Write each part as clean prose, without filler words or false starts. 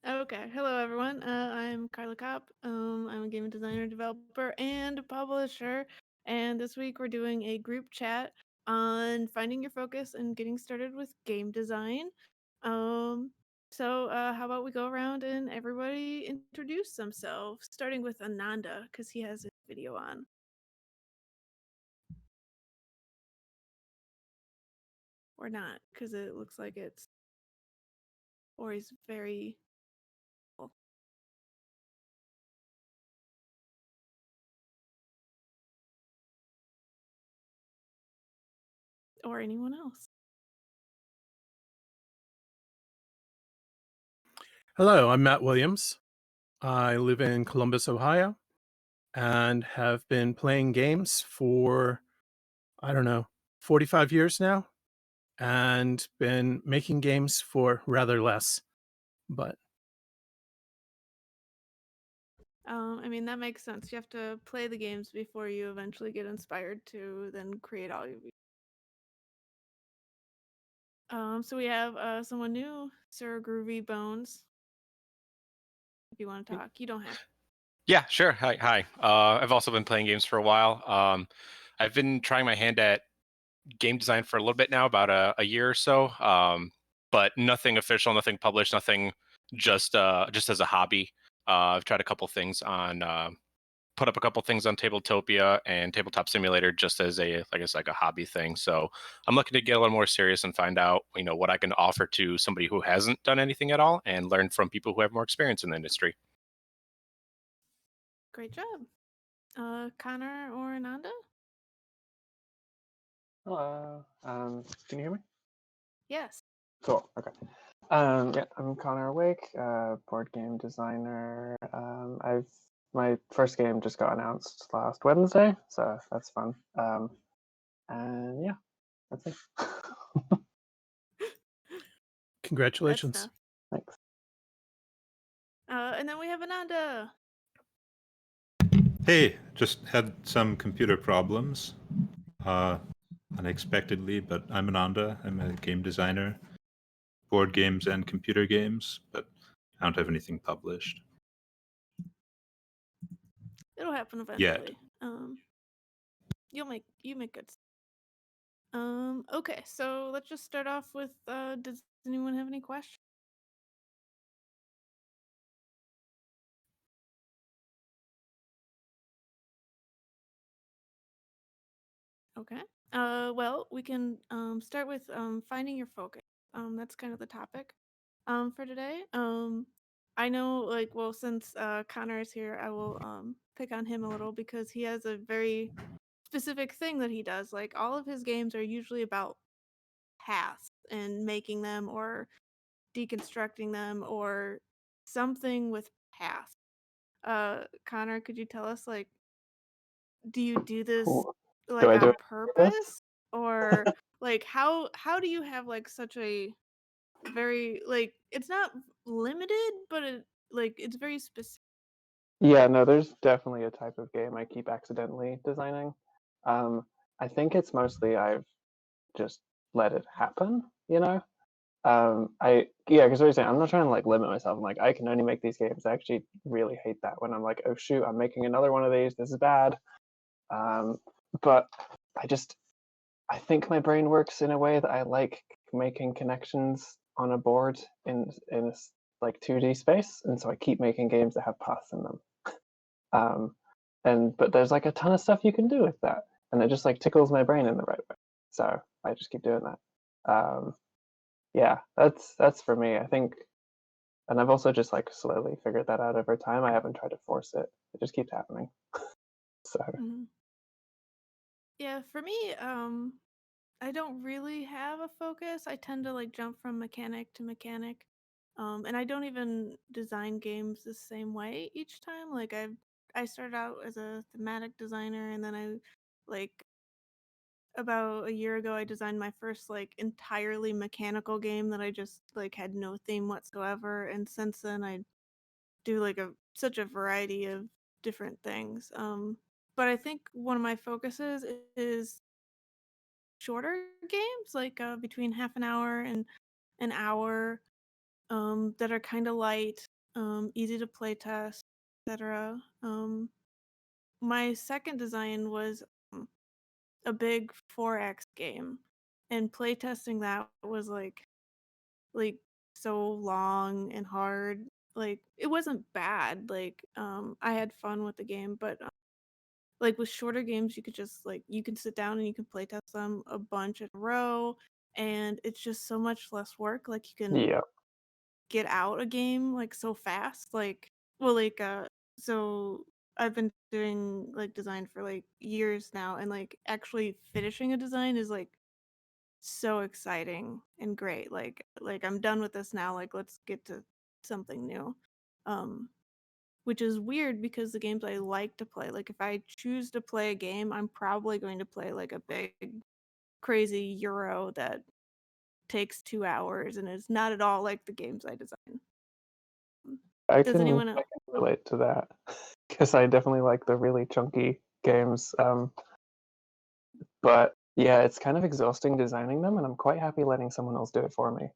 Okay, hello everyone. I'm Carla Kopp. I'm a game designer, developer, and publisher. And this week we're doing a group chat on finding your focus and getting started with game design. Um, how about we go around and everybody introduce themselves, starting with Ananda because he has his video on, or not because it looks like it's, or he's very, or anyone else. Hello, I'm Matt Williams. I live in Columbus, Ohio, and have been playing games for, I don't know, 45 years now, and been making games for rather less. But I mean, that makes sense. You have to play the games before you eventually get inspired to then create all your. So we have someone new, Sir Groovy Bones. If you want to talk, you don't have. Yeah, sure. Hi. I've also been playing games for a while. I've been trying my hand at game design for a little bit now, about a year or so. But nothing official, nothing published, nothing just as a hobby. I've tried a couple things on, put up a couple things on Tabletopia and Tabletop Simulator just as like a hobby thing. So I'm looking to get a little more serious and find out, what I can offer to somebody who hasn't done anything at all and learn from people who have more experience in the industry. Great job. Connor or Ananda? Hello. Can you hear me? Yes. Cool. Okay. Yeah, I'm Connor Wake, board game designer. My first game just got announced last Wednesday, so that's fun. And yeah, that's it. congratulations. That's enough. Thanks. And then we have Ananda. Hey, just had some computer problems, unexpectedly, but I'm Ananda. I'm a game designer, board games and computer games, but I don't have anything published It'll happen yet. eventually. You make good. Okay, so let's just start off with. Does anyone have any questions? Okay. Well, we can start with finding your focus. That's kind of the topic for today. I know, like, well, since Connor is here, I will pick on him a little because he has a very specific thing that he does. Like, all of his games are usually about paths and making them or deconstructing them or something with paths. Connor, could you tell us, like, do you do this Cool. Do like I do on it like this? purpose, or like how do you have like such a very, like, it's not limited, but it's very specific. Yeah, no, there's definitely a type of game I keep accidentally designing. I think it's mostly I've just let it happen, you know? Because what you're saying, I'm not trying to like limit myself. I'm like, I can only make these games. I actually really hate that when I'm like, oh shoot, I'm making another one of these. This is bad. Um, but I just, I think my brain works in a way that I like making connections on a board in a like 2D space, and so I keep making games that have paths in them. Um, and but there's like a ton of stuff you can do with that, and it just like tickles my brain in the right way. So I just keep doing that. Yeah, that's for me. I think, and I've also just like slowly figured that out over time. I haven't tried to force it; it just keeps happening. So Mhm. Yeah, for me, I don't really have a focus. I tend to like jump from mechanic to mechanic. And I don't even design games the same way each time. Like I started out as a thematic designer, and then I, like, about a year ago I designed my first like entirely mechanical game that I just like had no theme whatsoever, and since then I do like a such a variety of different things. But I think one of my focuses is shorter games, like between half an hour and an hour, that are kind of light, easy to play test, etc. My second design was a big 4X game, and playtesting that was like so long and hard. Like it wasn't bad. Like I had fun with the game, but like with shorter games, you could just like you can sit down and you can playtest them a bunch in a row, and it's just so much less work. Like you can Yeah. get out a game like so fast. Like well, like so I've been doing like design for like years now, and like actually finishing a design is like so exciting and great. Like I'm done with this now. Like let's get to something new. Um which is weird because the games I like to play, like if I choose to play a game, I'm probably going to play like a big crazy Euro that takes 2 hours and is not at all like the games I design. Does anyone I else? can relate to that because I definitely like the really chunky games. But yeah, it's kind of exhausting designing them, and I'm quite happy letting someone else do it for me.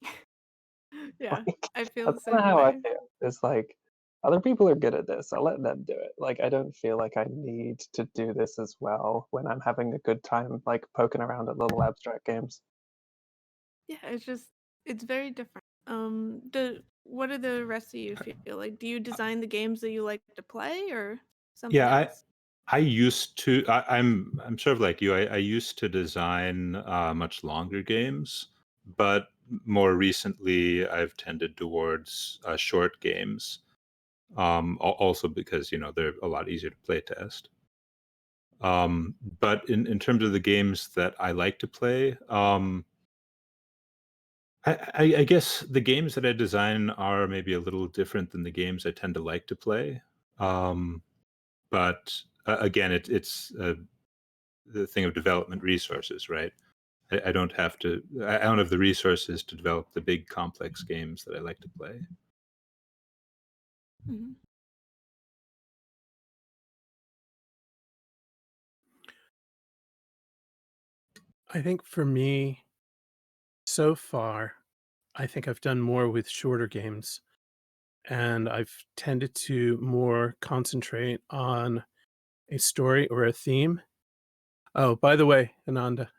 Yeah, Like I feel the that's kind of same how I way. feel. It's like other people are good at this. I'll let them do it. Like I don't feel like I need to do this as well when I'm having a good time, like poking around at little abstract games. Yeah, it's very different. The what do the rest of you feel like? Do you design the games that you like to play or something Yeah, else? I used to. I'm sort of like you. I used to design much longer games, but more recently I've tended towards short games. Also because they're a lot easier to play test. But in terms of the games that I like to play, I guess the games that I design are maybe a little different than the games I tend to like to play. Um, but again, it's the thing of development resources, right? I don't have to. I don't have the resources to develop the big complex games that I like to play. Mhm. I think for me, so far, I think I've done more with shorter games, and I've tended to more concentrate on a story or a theme. Oh, by the way, Ananda,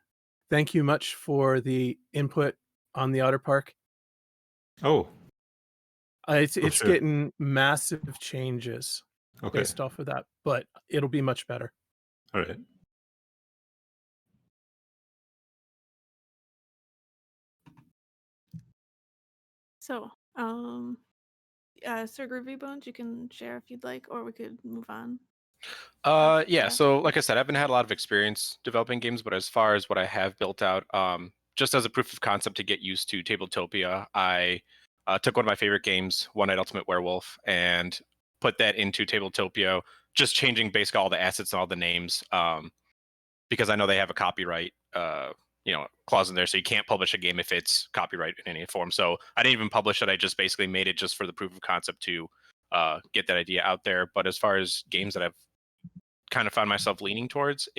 thank you much for the input on the Otter Park. Oh, It's oh, it's sure. getting massive changes Okay. based off of that, but it'll be much better. All right. So, Sir Groovy Bones, you can share if you'd like, or we could move on. Yeah. Yeah. So, like I said, I haven't had a lot of experience developing games, but as far as what I have built out, just as a proof of concept to get used to Tabletopia, I took one of my favorite games, One Night Ultimate Werewolf, and put that into Tabletopia, just changing basically all the assets and all the names, because I know they have a copyright, clause in there, so you can't publish a game if it's copyright in any form. So I didn't even publish it. I just basically made it just for the proof of concept to get that idea out there. But as far as games that I've kind of found myself leaning towards,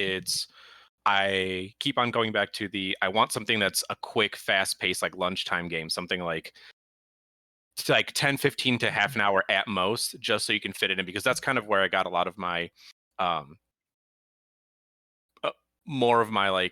I keep on going back to I want something that's a quick, fast paced, like lunchtime game, something like 10, 15 to half an hour at most, just so you can fit it in, because that's kind of where I got a lot of my um, uh, more of my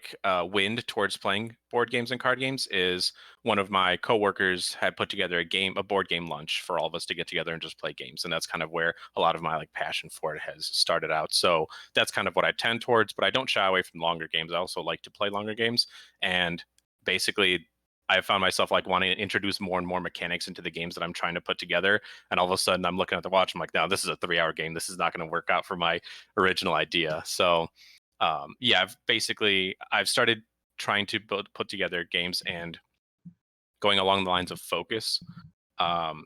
wind towards playing board games and card games is one of my coworkers had put together a board game lunch for all of us to get together and just play games, and that's kind of where a lot of my passion for it has started out. So that's kind of what I tend towards, but I don't shy away from longer games. I also like to play longer games, and basically I found myself wanting to introduce more and more mechanics into the games that I'm trying to put together. And all of a sudden I'm looking at the watch, I'm like, no, this is a 3 hour game. This is not going to work out for my original idea. So yeah, I've started trying to put together games and going along the lines of focus. Um,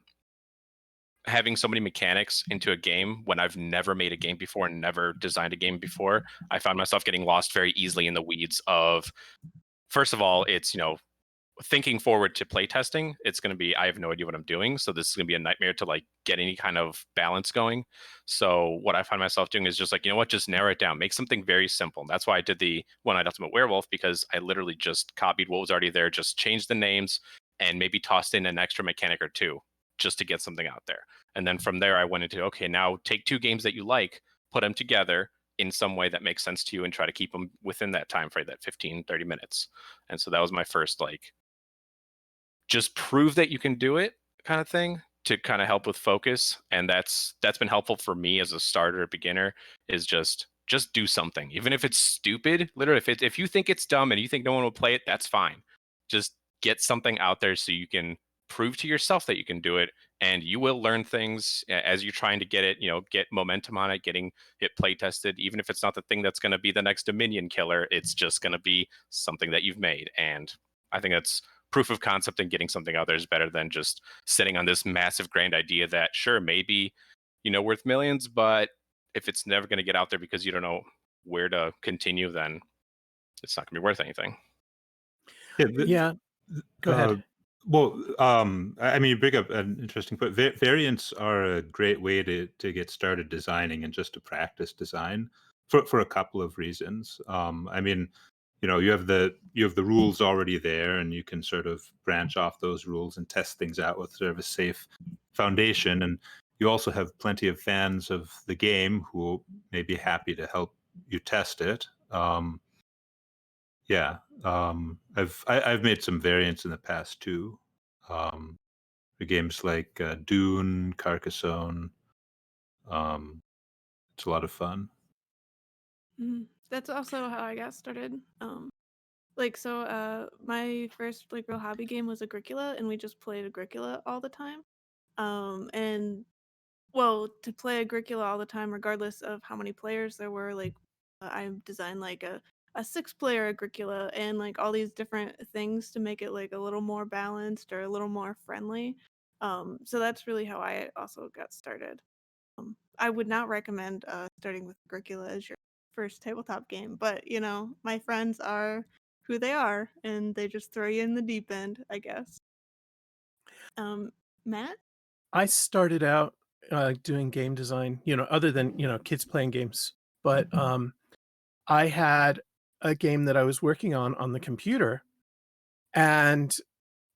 Having so many mechanics into a game when I've never made a game before and never designed a game before, I found myself getting lost very easily in the weeds of, first of all, it's thinking forward to playtesting. It's going to be, I have no idea what I'm doing, so this is going to be a nightmare to get any kind of balance going. So what I find myself doing is just what, just narrow it down, make something very simple. That's why I did the One Night Ultimate Werewolf, because I literally just copied what was already there, just changed the names and maybe tossed in an extra mechanic or two, just to get something out there. And then from there, I went into, okay, now take 2 games that you like, put them together in some way that makes sense to you, and try to keep them within that time frame, that 15, 30 minutes. And so that was my first, like, just prove that you can do it kind of thing, to kind of help with focus. And that's been helpful for me as a starter, beginner, is just do something, even if it's stupid. Literally, if you think it's dumb and you think no one will play it, that's fine. Just get something out there so you can prove to yourself that you can do it, and you will learn things as you're trying to get it, get momentum on it, getting it play tested. Even if it's not the thing that's going to be the next Dominion killer, it's just going to be something that you've made. And I think that's proof of concept, and getting something out there is better than just sitting on this massive grand idea that, sure, maybe worth millions, but if it's never going to get out there because you don't know where to continue, then it's not going to be worth anything. Yeah. Yeah. Go ahead. Well, I mean, you bring up an interesting point. Variants are a great way to get started designing and just to practice design for a couple of reasons. I mean, you have the rules already there, and you can sort of branch off those rules and test things out with sort of a safe foundation. And you also have plenty of fans of the game who may be happy to help you test it. Yeah, I've made some variants in the past too, for games like Dune, Carcassonne. It's a lot of fun. That's also how I got started. My first like real hobby game was Agricola, and we just played Agricola all the time. And well, to play Agricola all the time, regardless of how many players there were, like I designed like a 6-player Agricola, and like all these different things to make it like a little more balanced or a little more friendly. So that's really how I also got started. I would not recommend starting with Agricola as your first tabletop game, but my friends are who they are, and they just throw you in the deep end, I guess. Matt? I started out doing game design, other than, kids playing games. But I had a game that I was working on the computer, and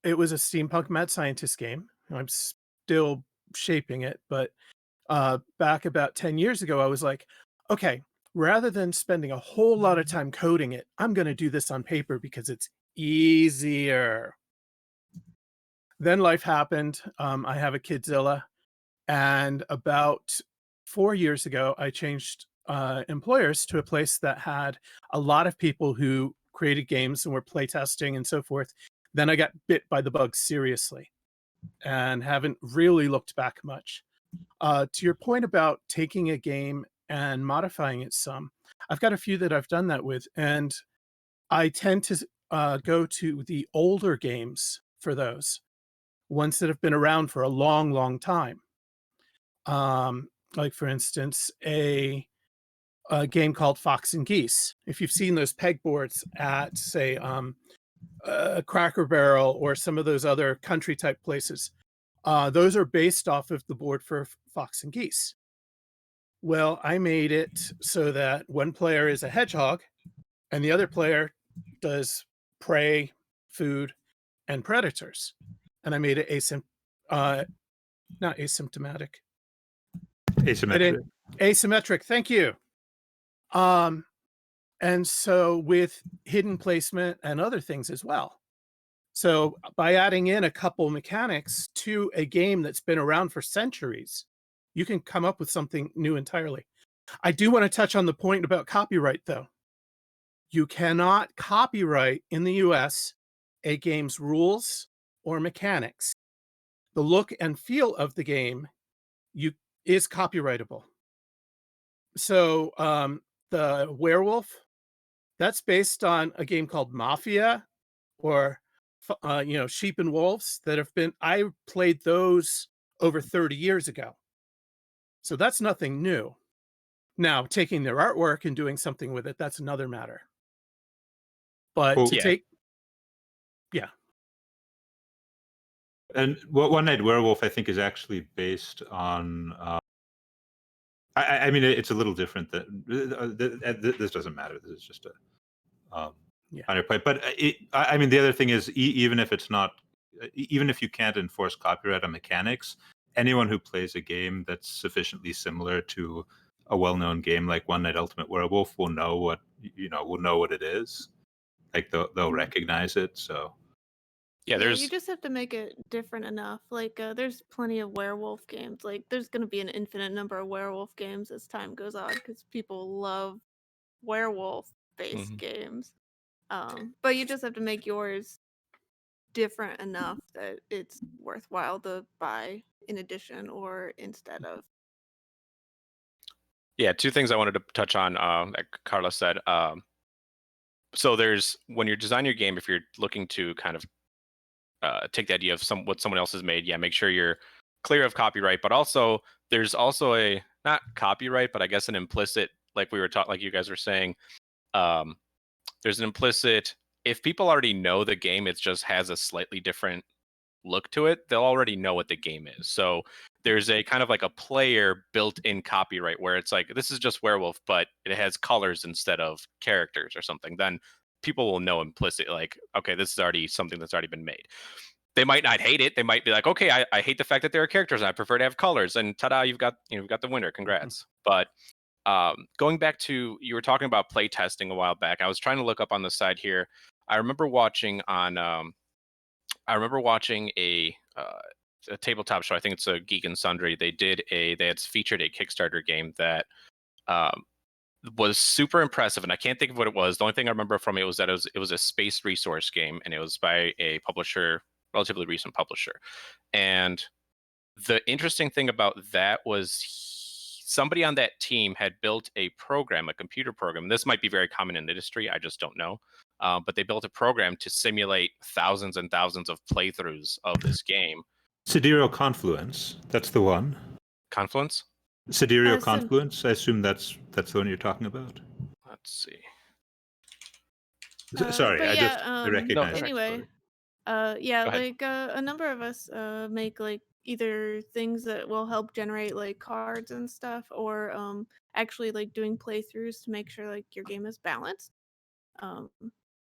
it was a steampunk mad scientist game. I'm still shaping it, but back about 10 years ago, I was like, okay, rather than spending a whole lot of time coding it, I'm going to do this on paper because it's easier. Then life happened. I have a Kidzilla, and about 4 years ago, I changed employers to a place that had a lot of people who created games and were playtesting and so forth. Then I got bit by the bug seriously and haven't really looked back much. To your point about taking a game and modifying it some, I've got a few that I've done that with, and I tend to go to the older games for those, ones that have been around for a long, long time. Like for instance, a game called Fox and Geese. If you've seen those pegboards at, say, Cracker Barrel or some of those other country type places, those are based off of the board for Fox and Geese. Well, I made it so that one player is a hedgehog and the other player does prey, food, and predators. And I made it not asymptomatic. Asymmetric. Asymmetric, thank you. And so with hidden placement and other things as well. So by adding in a couple mechanics to a game that's been around for centuries, you can come up with something new entirely. I do want to touch on the point about copyright, though. You cannot copyright in the US a game's rules or mechanics. The look and feel of the game is copyrightable. So the werewolf, that's based on a game called Mafia, or Sheep and Wolves I played those over 30 years ago. So that's nothing new. Now, taking their artwork and doing something with it, that's another matter. But Well, yeah. And One Night Werewolf, I think, is actually based on. I mean, it's a little different. This doesn't matter. This is just a on your point. But I mean, the other thing is, even if it's not even if you can't enforce copyright on mechanics, anyone who plays a game that's sufficiently similar to a well-known game like One Night Ultimate Werewolf will know what it is. Like they'll recognize it. So Yeah, Yeah, you there's just have to make it different enough. Like, there's plenty of werewolf games. Like, there's gonna be an infinite number of werewolf games as time goes on because people love werewolf-based Mhm. games. But you just have to make yours different enough that it's worthwhile to buy in addition or instead of. Yeah, two things I wanted to touch on that Carla said. So there's when you're designing your game, if you're looking to kind of take the idea of what someone else has made, yeah, make sure you're clear of copyright. But also, there's also a not copyright, but I guess an implicit, like we were taught, like you guys were saying, um, there's an implicit. If people already know the game, it just has a slightly different look to it. They'll already know what the game is. So there's a kind of like a player built-in copyright where it's like this is just werewolf, but it has colors instead of characters or something. Then people will know implicitly, like, okay, this is already something that's already been made. They might not hate it. They might be like, okay, I hate the fact that there are characters and I prefer to have colors. And ta-da, you've got the winner. Congrats. But going back to you were talking about play testing a while back. I was trying to look up on the side here. I remember watching a tabletop show. I think it's a Geek and Sundry. They had featured a Kickstarter game that um, was super impressive, and I can't think of what it was. The only thing I remember from it was that it was a space resource game, and it was by a publisher, relatively recent publisher. And the interesting thing about that was somebody on that team had built a program, a computer program. This might be very common in the industry. I just don't know. But they built a program to simulate thousands and thousands of playthroughs of this game. Sidereal Confluence, that's the one. Confluence? Sidereal So Confluence, I assume that's the one you're talking about. Let's see. Sorry, but I yeah, recognize it. anyway, Sorry. yeah, Go ahead. like a number of us make like either things that will help generate like cards and stuff, or actually like doing playthroughs to make sure like your game is balanced. Um,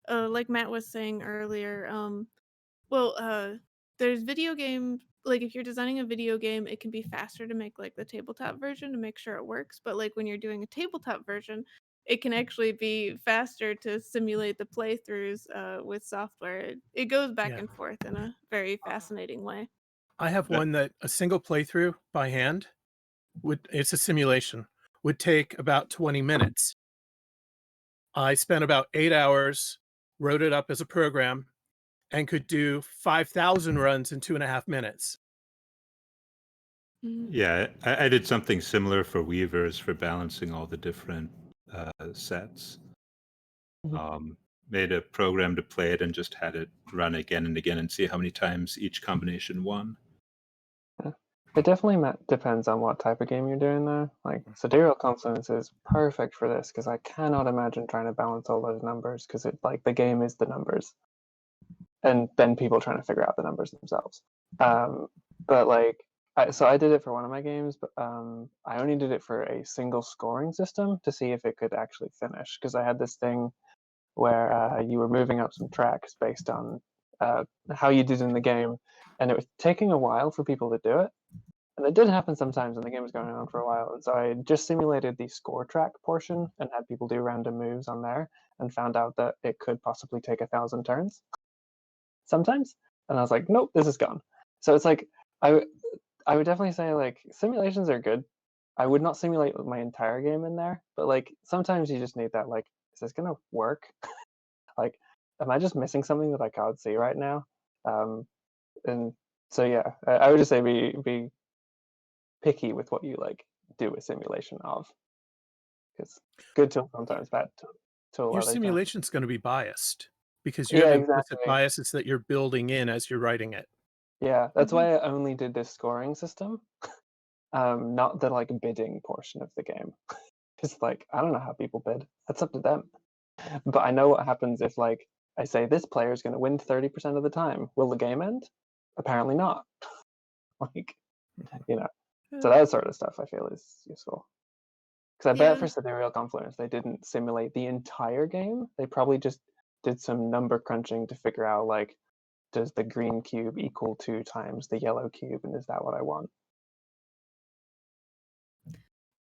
like Matt was saying earlier, well, there's video game like if you're designing a video game, it can be faster to make like the tabletop version to make sure it works. But like when you're doing a tabletop version, it can actually be faster to simulate the playthroughs with software. It goes back Yeah. and forth in a very fascinating way. I have one that a single playthrough by hand it's a simulation, would take about 20 minutes. I spent about 8 hours, wrote it up as a program, and could do 5,000 runs in 2.5 minutes. Mhm. Yeah, I did something similar for Weavers for balancing all the different sets. Mhm. Made a program to play it and just had it run again and again and see how many times each combination won. Yeah. It definitely depends on what type of game you're doing though. Like Sidereal Confluence is perfect for this because I cannot imagine trying to balance all those numbers because it like the game is the numbers, and then people trying to figure out the numbers themselves. But like, so I did it for one of my games, but I only did it for a single scoring system to see if it could actually finish because I had this thing where you were moving up some tracks based on how you did in the game, and it was taking a while for people to do it. And it did happen sometimes when the game was going on for a while. And so I just simulated the score track portion and had people do random moves on there and found out that it could possibly take 1,000 turns sometimes. And I was like, nope, this is gone. So it's like, I, I would definitely say like simulations are good. I would not simulate my entire game in there, but like sometimes you just need that, like, is this going to work? Like, am I just missing something that I can't see right now? And so yeah, I would just say be picky with what you like do a simulation of, because good tool sometimes, bad tool Your other times. simulation's going to be biased because you Yeah, have implicit exactly. biases that you're building in as you're writing it. Yeah, that's Mhm. why I only did this scoring system, not the like bidding portion of the game. Because like I don't know how people bid. That's up to them. But I know what happens if like I say this player is going to win 30% of the time. Will the game end? Apparently not. Like, you know. So that sort of stuff I feel is useful. Because I bet Yeah. for Sidereal Confluence they didn't simulate the entire game. They probably just did some number crunching to figure out like does the green cube equal 2 times the yellow cube, and is that what I want?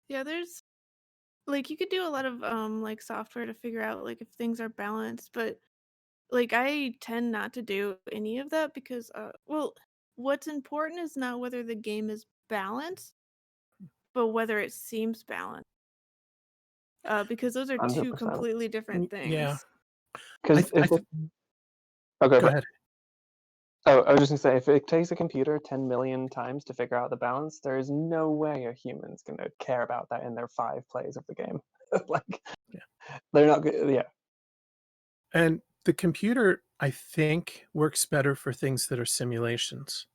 Yeah, there's like you could do a lot of like software to figure out like if things are balanced, but like I tend not to do any of that because well, what's important is not whether the game is balanced, but whether it seems balanced. Because those are two 100%. completely different Yeah. things. I, Because th- I if th- it, oh, go Go ahead. ahead. Oh, I was just gonna say, if it takes a computer 10 million times to figure out the balance, there is no way a human's gonna care about that in their 5 plays of the game. Like, Yeah. they're not good. Yeah, And the computer, I think, works better for things that are simulations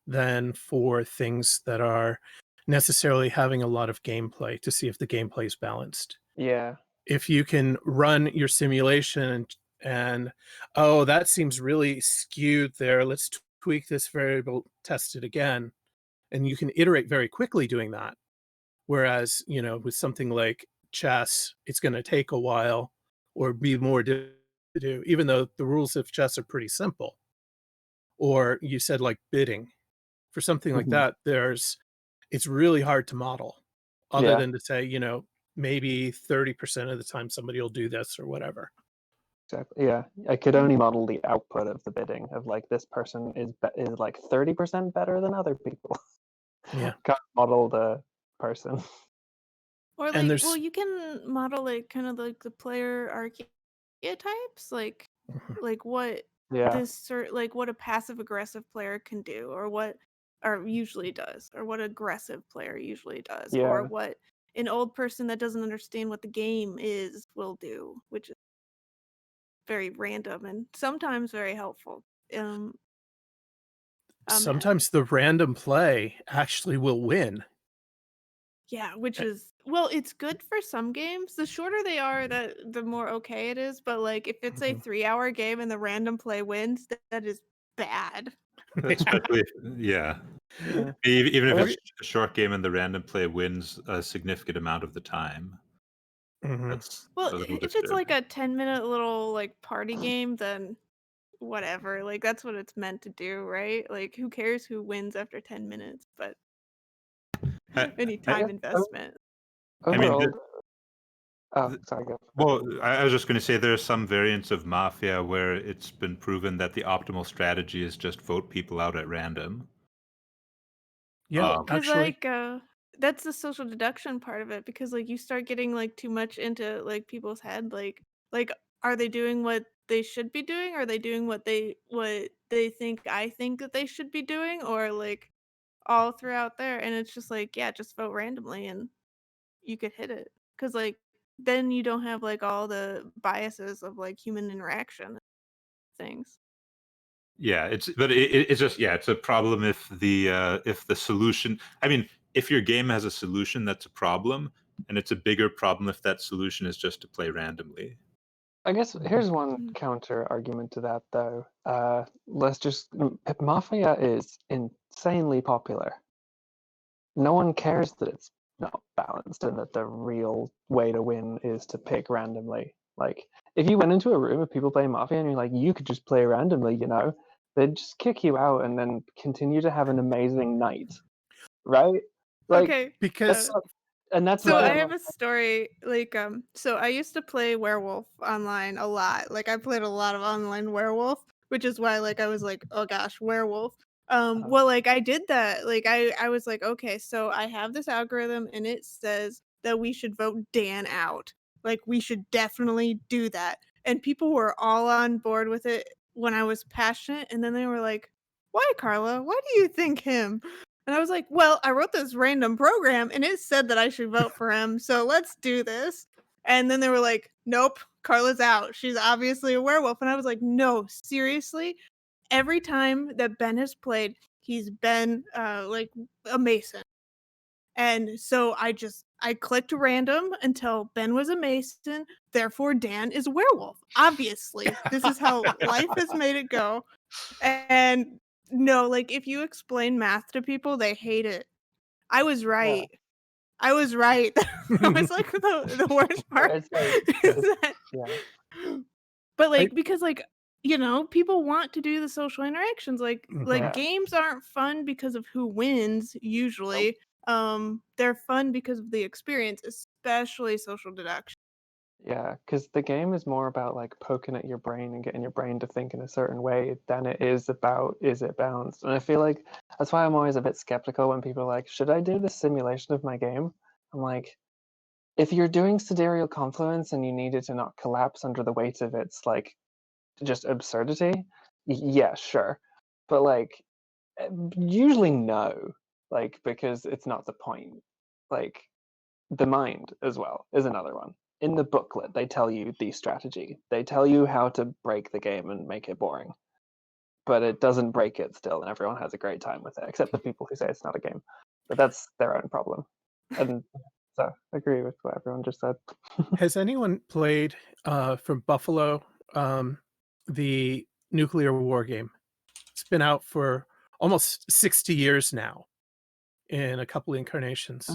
than for things that are necessarily having a lot of gameplay to see if the gameplay is balanced. yeah, If you can run your simulation and oh, that seems really skewed there. Let's tweak this variable, test it again. And you can iterate very quickly doing that. Whereas, with something like chess, it's going to take a while or be more to do, even though the rules of chess are pretty simple. Or you said like bidding. For something like mhm, that, it's really hard to model other yeah, than to say, maybe 30% of the time somebody will do this or whatever. exactly. Yeah, I could only model the output of the bidding of like this person is like 30% better than other people. Yeah. Can't model the person. Or And like, well, there's you can model like kind of like the player archetypes, Mhm. like what Yeah, like what a passive aggressive player can do, or what or usually does, or what aggressive player usually does, or yeah. what an old person that doesn't understand what the game is will do, which is very random and sometimes very helpful. Um, um, sometimes the random play actually will win. Yeah, which Eh, is well, it's good for some games. The shorter they are, the more okay it is. But like, if it's a mhm. 3-hour game and the random play wins, that is bad. Especially, yeah. Yeah. Even I if guess it's a short game and the random play wins a significant amount of the time, Mhm. that's Well, a little if it's like disturbing. a 10-minute little like party game, then whatever. Like that's what it's meant to do, right? Like, who cares who wins after 10 minutes? But I, any I I, time guess investment. I mean, overall. Oh, the, sorry, go. well, I was just going to say there are some variants of Mafia where it's been proven that the optimal strategy is just vote people out at random. Yeah, Well, Um, because actually. like that's the social deduction part of it. Because like you start getting like too much into like people's head. Like are they doing what they should be doing? Are they doing what they think I think that they should be doing? Or like all throughout there? And it's just like yeah, just vote randomly and you could hit it. Because like then you don't have like all the biases of like human interaction things. yeah, it's just it's a problem if the solution. I mean, if your game has a solution, that's a problem, and it's a bigger problem if that solution is just to play randomly. I guess Mhm. here's one Mm. counter argument to that, though. Let's just Mafia is insanely popular. No one cares that it's not balanced and that the real way to win is to pick randomly. Like, if you went into a room of people playing Mafia and you're like, you could just play randomly, they'd just kick you out and then continue to have an amazing night, right? Like, Okay. that's Because not, and that's So why I I'm have a story like so I used to play werewolf online a lot. Like I played a lot of online werewolf, which is why like I was like, "Oh gosh, werewolf." uh, Well like I did that. Like I was like, "Okay, so I have this algorithm and it says that we should vote Dan out. Like we should definitely do that." And people were all on board with it when I was passionate and then they were like, "Why, Carla? Why do you think him?" And I was like, well, I wrote this random program and it said that I should vote for him. So let's do this. And then they were like, nope, Carla's out. She's obviously a werewolf. And I was like, no, seriously? Every time that Ben has played, he's been like a Mason. And so I clicked random until Ben was a Mason. Therefore, Dan is a werewolf. Obviously, this is how life has made it go. And no, like if you explain math to people, they hate it. I was yeah. right. I was right. That was like the worst But part it's like, is that yeah, but I like because like people want to do the social interactions. Like Mhm. Yeah. games aren't fun because of who wins Nope. usually. They're fun because of the experience, especially social deduction. Yeah, because the game is more about like poking at your brain and getting your brain to think in a certain way than it is about is it balanced. And I feel like that's why I'm always a bit skeptical when people are like, should I do this simulation of my game? I'm like, if you're doing sidereal confluence and you need it to not collapse under the weight of its like just absurdity, yeah, sure. But like usually no. Like because it's not the point. Like the mind as well is another one. In the booklet, they tell you the strategy. They tell you how to break the game and make it boring. But it doesn't break it still, and everyone has a great time with it, except the people who say it's not a game. But that's their own problem. And so I agree with what everyone just said. Has anyone played from Buffalo the nuclear war game? It's been out for almost 60 years now in a couple incarnations.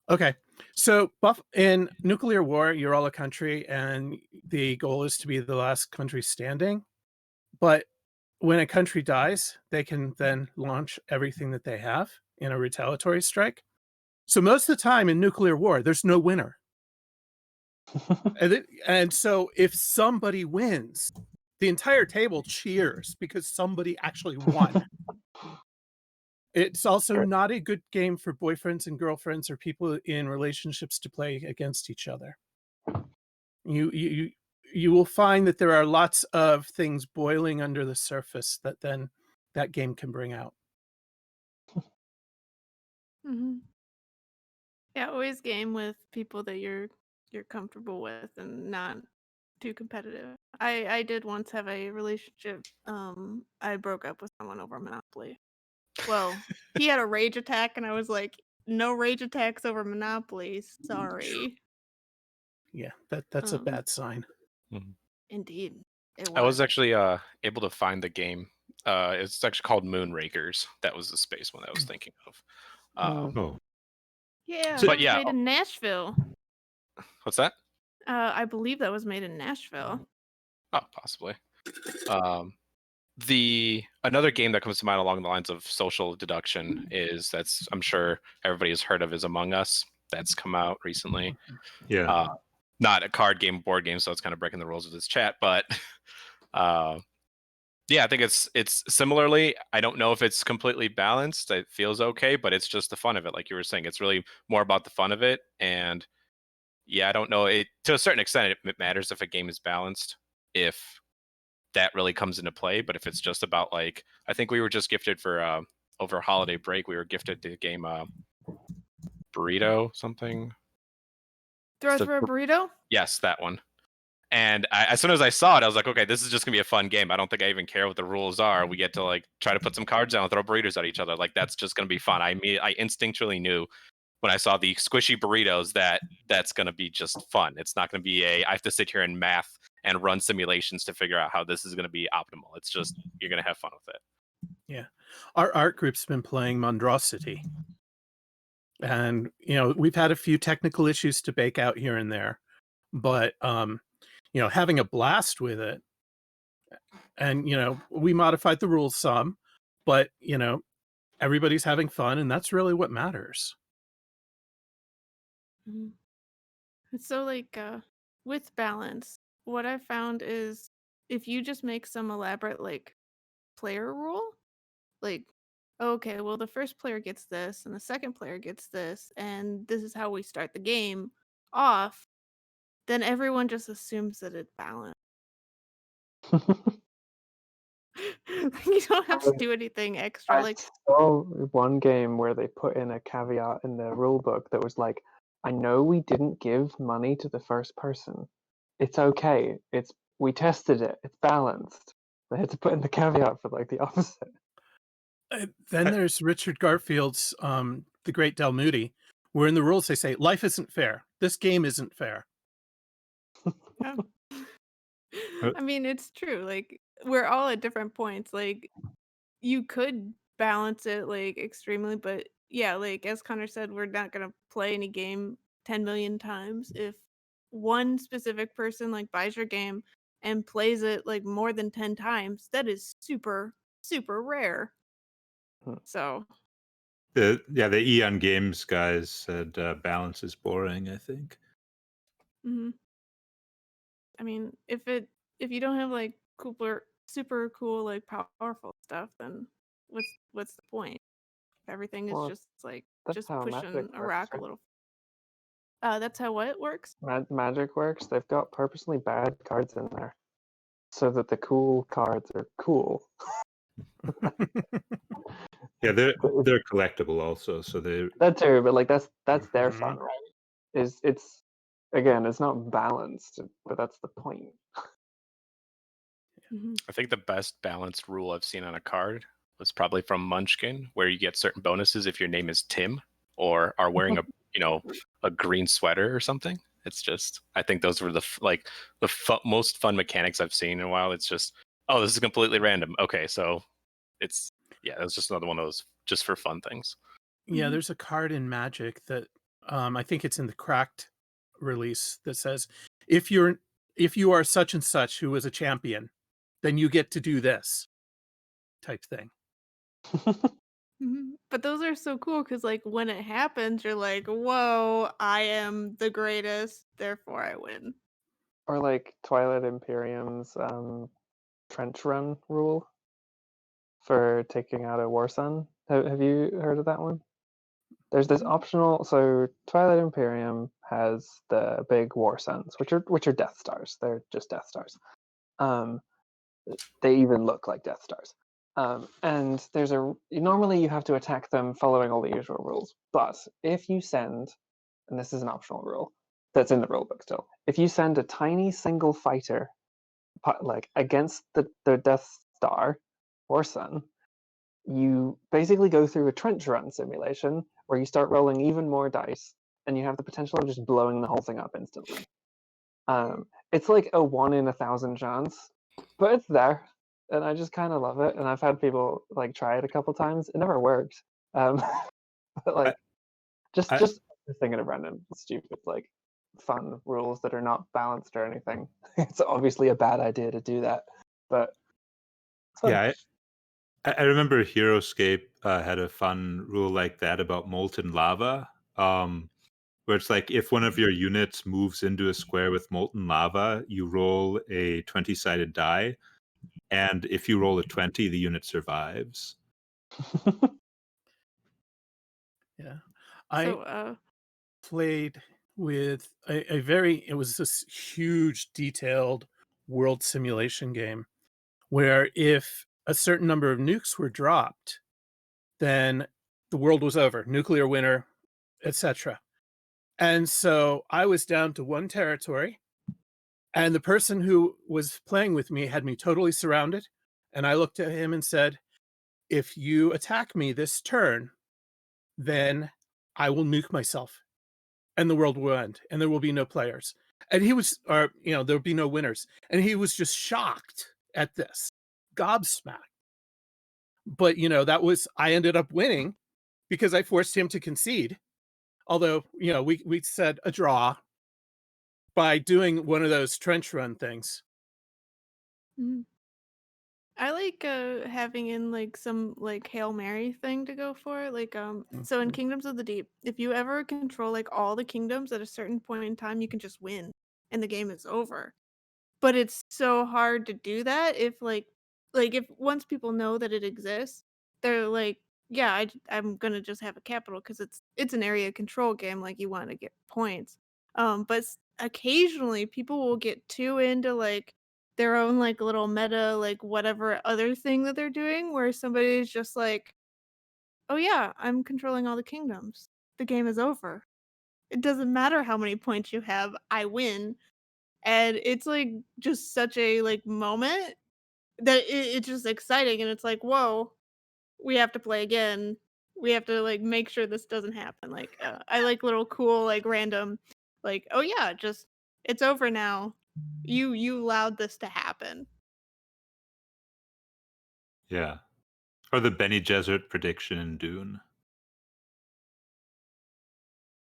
Okay. So in nuclear war, you're all a country and the goal is to be the last country standing. But when a country dies, they can then launch everything that they have in a retaliatory strike. So most of the time in nuclear war, there's no winner. And so if somebody wins, the entire table cheers because somebody actually won. It's also Great. not a good game for boyfriends and girlfriends or people in relationships to play against each other. You will find that there are lots of things boiling under the surface that then that game can bring out. Hmm. Yeah, always game with people that you're comfortable with and not too competitive. I did once have a relationship. I broke up with someone over Monopoly. Well, he had a rage attack, and I was like, "No rage attacks over Monopoly. Sorry." Yeah, that's a Um, bad sign. Mhm. Indeed, it I was was. actually able to find the game. It's actually called Moonrakers. That was the space one I was thinking of. Mm. Um, Oh, Yeah, so that but was yeah, made in Nashville. what's that? I believe that was made in Nashville. Oh, possibly. Um, the another game that comes to mind along the lines of social deduction is that's I'm sure everybody has heard of is Among Us. That's come out recently. yeah. Uh, Not a card game, board game, so it's kind of breaking the rules of this chat. But uh, yeah, I think it's similarly. I don't know if it's completely balanced. It feels okay, but it's just the fun of it. Like you were saying, it's really more about the fun of it. And yeah, I don't know. It to a certain extent, it matters if a game is balanced. If that really comes into play. But if it's just about like, I think we were just gifted for over holiday break, we were gifted the game Burrito something. It's Throw through a burrito. yes, that one. And as soon as I saw it, I was like, okay, this is just gonna be a fun game. I don't think I even care what the rules are. We get to like try to put some cards down and throw burritos at each other. Like that's just gonna be fun. I instinctually knew when I saw the squishy burritos that that's gonna be just fun. It's not gonna be I have to sit here and math and run simulations to figure out how this is gonna be optimal. It's just you're gonna have fun with it. Yeah. Our art group's been playing Monstrosity. And, we've had a few technical issues to bake out here and there, but, having a blast with it. And, we modified the rules some, but, everybody's having fun, and that's really what matters. Mhm. So with balance, what I found is if you just make some elaborate like player rule, like okay, well the first player gets this and the second player gets this and this is how we start the game off, then everyone just assumes that it's balanced. Like, you don't have to do anything extra. I Like, saw one game where they put in a caveat in the rule book that was like, I know we didn't give money to the first person. It's okay. We tested it. It's balanced. They had to put in the caveat for like the opposite. Then there's Richard Garfield's, The Great Del Moody, where in the rules they say, "Life isn't fair. This game isn't fair." yeah. Uh, I mean, it's true. Like, we're all at different points. Like, you could balance it like extremely, but yeah, like as Connor said, we're not gonna play any game 10 million times. If one specific person like buys your game, and plays it like more than 10 times, that is super, super rare. Hmm. So, The Eon Games guys said balance is boring, I think. mhm. I mean, if you don't have like cooler, super cool, like powerful stuff, then what's the point? Everything is Well, just like that's just how magic pushing a works, rock a right? little. That's how what works? Magic works. They've got purposely bad cards in there so that the cool cards are cool. Yeah, they're collectible also, so they That too, but like that's their Mhm. fun, right? Is it's again, it's not balanced, but that's the point. Mhm. I think the best balanced rule I've seen on a card was probably from Munchkin, where you get certain bonuses if your name is Tim or are wearing a a green sweater or something. It's just I think those were the most fun mechanics I've seen in a while. It's just oh, this is completely random. Okay, so it's it was just another one of those just for fun things. Yeah, Mhm. there's a card in Magic that I think it's in the cracked release that says if you are such and such who is a champion, then you get to do this type thing. Mhm. But those are so cool because like when it happens, you're like, whoa, I am the greatest, therefore I win. Or like Twilight Imperium's trench run rule for taking out a War Sun. Have you heard of that one? There's this Mhm. optional. So Twilight Imperium has the big War Suns, which are Death Stars. They're just Death Stars. Um, they even look like Death Stars. And there's a normally you have to attack them following all the usual rules. But if you send, and this is an optional rule that's in the rulebook still, if you send a tiny single fighter like against the Death Star or Sun, you basically go through a trench run simulation where you start rolling even more dice, and you have the potential of just blowing the whole thing up instantly. It's like a 1 in 1,000 chance, but it's there, and I just kind of love it. And I've had people like try it a couple times. It never worked, um, but I, like just I just thinking of random stupid like fun rules that are not balanced or anything. It's obviously a bad idea to do that, but it's fun. yeah, I remember HeroScape had a fun rule like that about molten lava, where it's like if one of your units moves into a square with molten lava, you roll a 20-sided die, and if you roll a 20, the unit survives. Yeah. I So, played with a very it was this huge detailed world simulation game where if a certain number of nukes were dropped, then the world was over, nuclear winter, etc. And so I was down to one territory, and the person who was playing with me had me totally surrounded. And I looked at him and said, if you attack me this turn, then I will nuke myself and the world will end and there will be no players. And he was, or, there'll be no winners. And he was just shocked at this, gobsmacked. But, I ended up winning because I forced him to concede. Although, we said a draw by doing one of those trench run things. mhm. I like having in like some like Hail Mary thing to go for. Like so in Mhm. Kingdoms of the Deep, if you ever control like all the kingdoms at a certain point in time, you can just win and the game is over. But it's so hard to do that if like if once people know that it exists, they're like, yeah, I'm gonna just have a capital because it's an area control game. Like you want to get points. But occasionally people will get too into like their own like little meta like whatever other thing that they're doing, where somebody's just like, oh yeah, I'm controlling all the kingdoms. The game is over. It doesn't matter how many points you have. I win, and it's like just such a like moment that it's just exciting, and it's like, whoa, we have to play again. We have to like make sure this doesn't happen. Like I like little cool like random like, oh yeah, just it's over now. You allowed this to happen. Yeah. Or the Benny Gesserit prediction in Dune.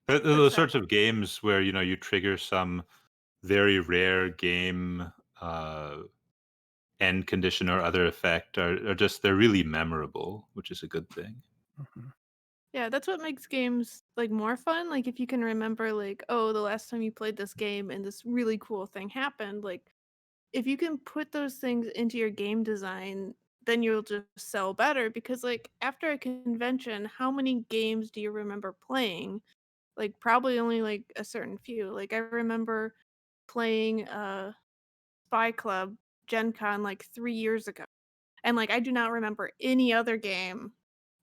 What's Those that? sorts of games where, you trigger some very rare game uh, end condition or other effect are just they're really memorable, which is a good thing. Mhm. Yeah, that's what makes games like more fun. Like if you can remember like, oh, the last time you played this game and this really cool thing happened, like if you can put those things into your game design, then you'll just sell better because like after a convention, how many games do you remember playing? Like probably only like a certain few. Like I remember playing Spy Club Gen Con like 3 years ago. And like I do not remember any other game,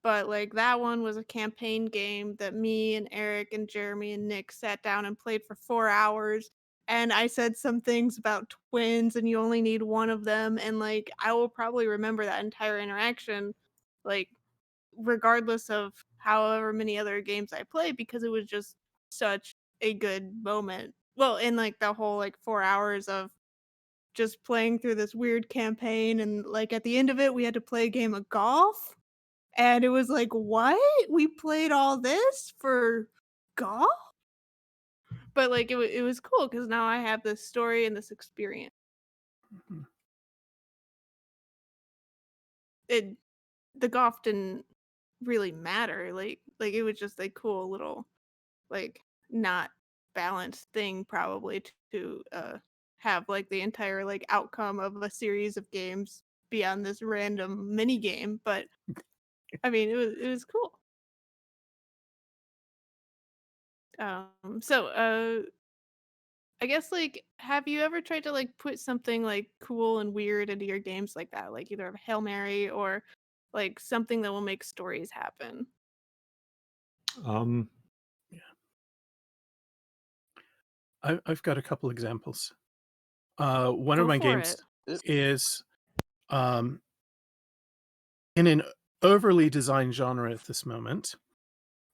but like that one was a campaign game that me and Eric and Jeremy and Nick sat down and played for 4 hours. And I said some things about twins and you only need one of them. And like I will probably remember that entire interaction, like regardless of however many other games I play, because it was just such a good moment. Well, in like the whole like 4 hours of just playing through this weird campaign and like at the end of it we had to play a game of golf and it was like what, we played all this for golf, but like it was cool because now I have this story and this experience. Mhm. It The golf didn't really matter, like it was just a cool little like not balanced thing probably to have like the entire like outcome of a series of games be on this random mini game, but I mean it was cool. So I guess like have you ever tried to like put something like cool and weird into your games like that, like either a Hail Mary or like something that will make stories happen? Um, Yeah. I've got a couple examples. One of Go my for games it. is um, in an overly designed genre at this moment.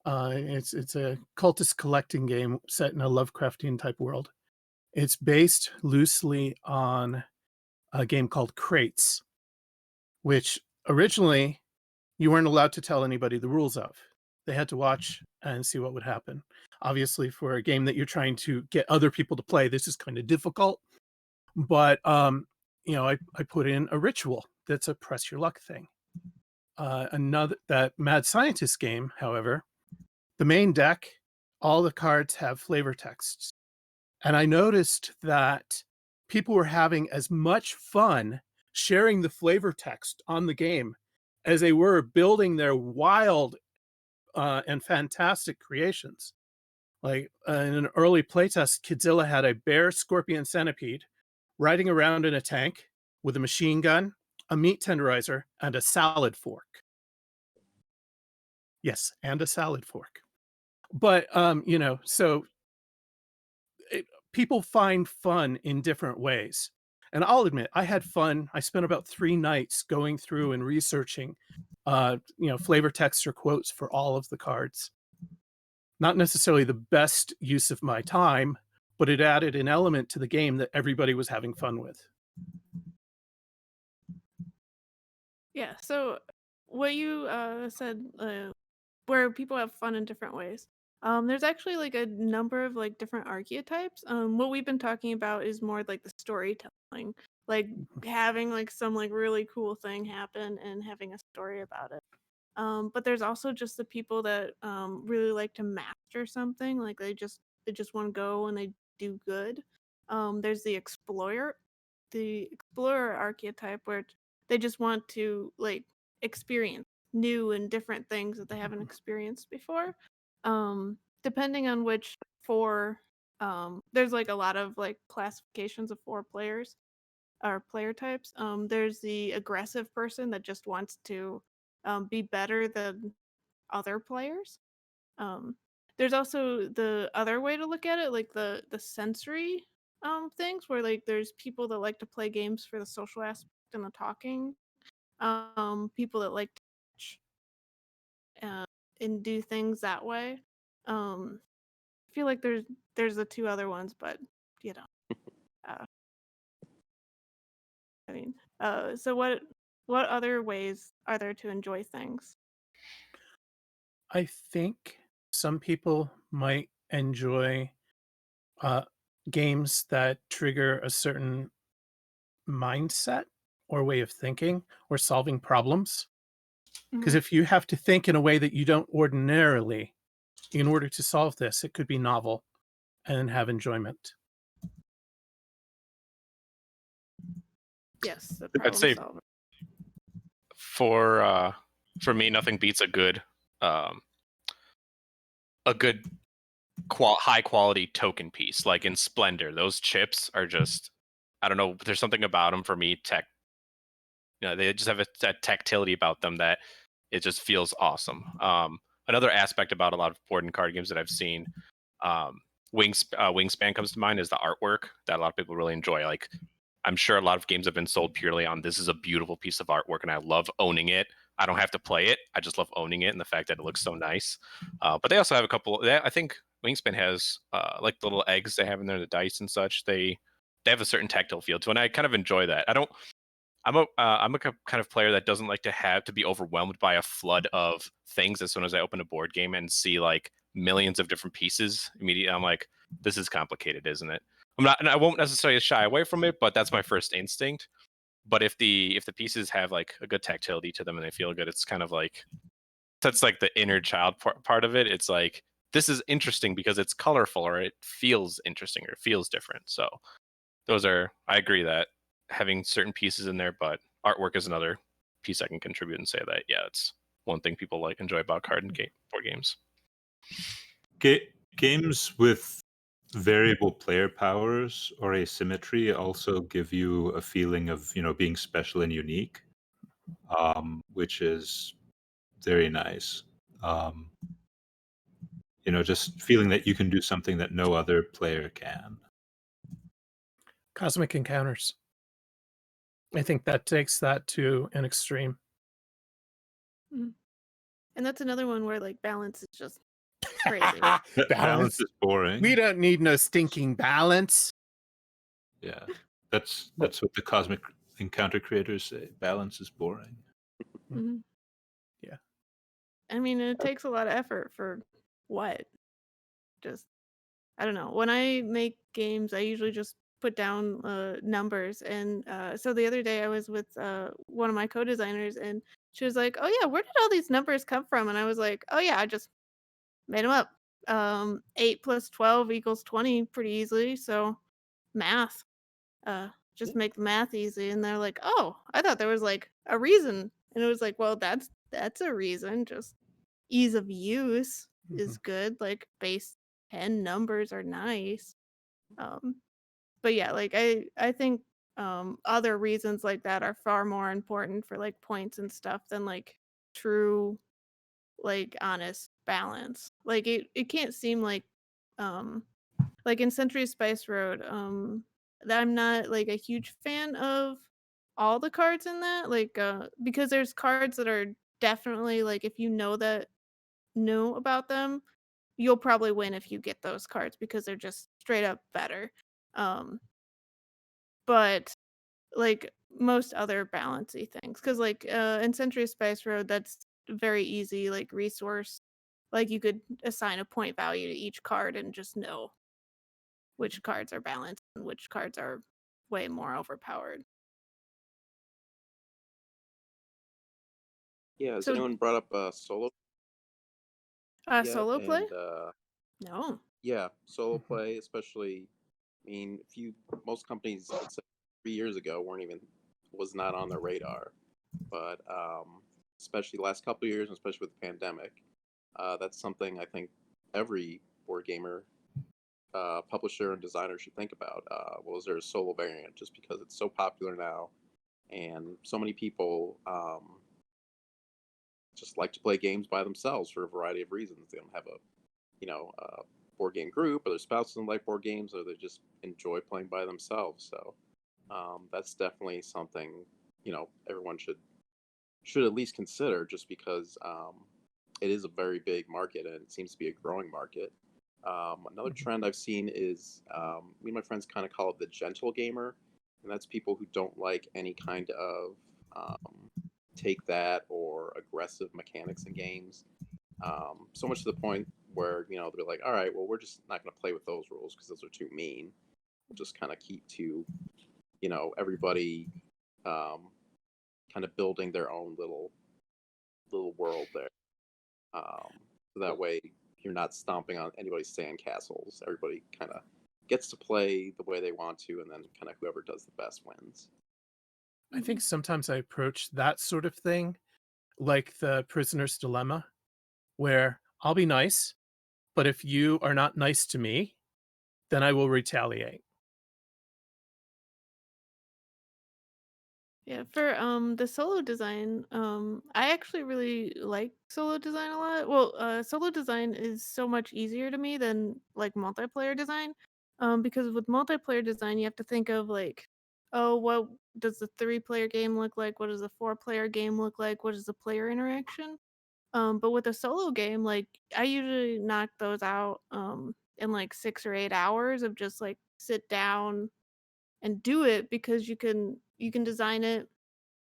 It's a cultist collecting game set in a Lovecraftian type world. It's based loosely on a game called Crates, which originally you weren't allowed to tell anybody the rules of. They had to watch and see what would happen. Obviously, for a game that you're trying to get other people to play, this is kind of difficult. But I put in a ritual that's a press your luck thing. Another that Mad Scientist game, however, the main deck, all the cards have flavor texts. And I noticed that people were having as much fun sharing the flavor text on the game as they were building their wild and fantastic creations. Like in an early playtest, Kidzilla had a bear, scorpion, centipede riding around in a tank with a machine gun, a meat tenderizer, and a salad fork. Yes, and a salad fork. But so people find fun in different ways. And I'll admit, I had fun. I spent about 3 nights going through and researching, flavor text or quotes for all of the cards. Not necessarily the best use of my time, but it added an element to the game that everybody was having fun with. Yeah, so what you said, where people have fun in different ways. There's actually like a number of like different archetypes. What we've been talking about is more like the storytelling, like Mhm. having like some like really cool thing happen and having a story about it. But there's also just the people that really like to master something, like they just want to go and they do good. There's the explorer archetype where they just want to like experience new and different things that they haven't experienced before. Depending on which four, there's like a lot of like classifications of four players or player types. There's the aggressive person that just wants to be better than other players. Um, there's also the other way to look at it, like the sensory things, where like there's people that like to play games for the social aspect and the talking. People that like to touch, uh, and do things that way. Um, I feel like there's the two other ones, but you know, uh, I mean, so what other ways are there to enjoy things? I think some people might enjoy uh, games that trigger a certain mindset or way of thinking or solving problems. Because Mhm. if you have to think in a way that you don't ordinarily, in order to solve this, it could be novel and have enjoyment. Yes, the I'd problem say solver. for me, nothing beats um, a good high quality token piece. Like in Splendor, those chips are just, I don't know, there's something about them for me. They just have a tactility about them that it just feels awesome. Another aspect about a lot of board and card games that I've seen, um, Wingspan comes to mind, is the artwork that a lot of people really enjoy. Like, I'm sure a lot of games have been sold purely on this is a beautiful piece of artwork and I love owning it. I don't have to play it. I just love owning it and the fact that it looks so nice. But they also have a couple. I think Wingspan has like the little eggs they have in there, the dice and such. They have a certain tactile feel to it, and I kind of enjoy that. I don't. I'm a kind of player that doesn't like to have to be overwhelmed by a flood of things as soon as I open a board game and see like millions of different pieces. Immediately, I'm like, this is complicated, isn't it? I'm not, and I won't necessarily shy away from it, but that's my first instinct. But if the pieces have like a good tactility to them and they feel good, it's kind of like that's like the inner child part of it. It's like this is interesting because it's colorful or it feels interesting or it feels different. So I agree that having certain pieces in there, but artwork is another piece I can contribute and say that, yeah, it's one thing people like enjoy about card and board games. Games with variable player powers or asymmetry also give you a feeling of being special and unique, which is very nice. Um, just feeling that you can do something that no other player can. Cosmic Encounters. I think that takes that to an extreme. Mhm. And that's another one where like balance is just crazy. Balance is boring. We don't need no stinking balance. Yeah, that's what the Cosmic Encounter creators say. Balance is boring. Mhm. Yeah. I mean, it takes a lot of effort for what? Just I don't know. When I make games, I usually just put down numbers. And so the other day I was with one of my co-designers, and she was like, "Oh yeah, where did all these numbers come from?" And I was like, "Oh yeah, I just made them up. 8 plus 12 equals 20 pretty easily. So math. Just make the math easy." And they're like, "Oh, I thought there was like a reason." And it was like, "Well, that's a reason. Just ease of use is good. Like base 10 numbers are nice." Um, but yeah, like I think other reasons like that are far more important for like points and stuff than like true like honest balance. Like it can't seem um like in Century Spice Road, that I'm not like a huge fan of all the cards in that. Like because there's cards that are definitely like if you know about them, you'll probably win if you get those cards because they're just straight up better. Um but like most other balancy things, because like in Century Spice Road, that's very easy like resource. Like you could assign a point value to each card and just know which cards are balanced and which cards are way more overpowered. Yeah, has So anyone brought up solo yet? solo play? And No. yeah, solo play, especially. I mean, most companies, let's say 3 years ago, was not on their radar, but especially the last couple of years, and especially with the pandemic, that's something I think every board gamer, publisher, and designer should think about. Was there a solo variant? Just because it's so popular now, and so many people just like to play games by themselves for a variety of reasons. They don't have a board game group, or their spouse doesn't like board games, or they just enjoy playing by themselves. So that's definitely something everyone should at least consider, just because it is a very big market and it seems to be a growing market. Another trend I've seen is me and my friends kind of call it the gentle gamer, and that's people who don't like any kind of take that or aggressive mechanics in games. So much to the point where they'll be like, all right, well, we're just not going to play with those rules because those are too mean. We'll just kind of keep to everybody kind of building their own little world there. So that way you're not stomping on anybody's sandcastles. Everybody kind of gets to play the way they want to, and then kind of whoever does the best wins. I think sometimes I approach that sort of thing like the prisoner's dilemma, where I'll be nice, but if you are not nice to me, then I will retaliate. Yeah, for the solo design, I actually really like solo design a lot. Well, solo design is so much easier to me than like multiplayer design. Because with multiplayer design, you have to think of like, oh, what does the 3-player game look like? What does the 4-player game look like? What is the player interaction? But with a solo game, like I usually knock those out in like 6 or 8 hours of just like sit down and do it because you can design it,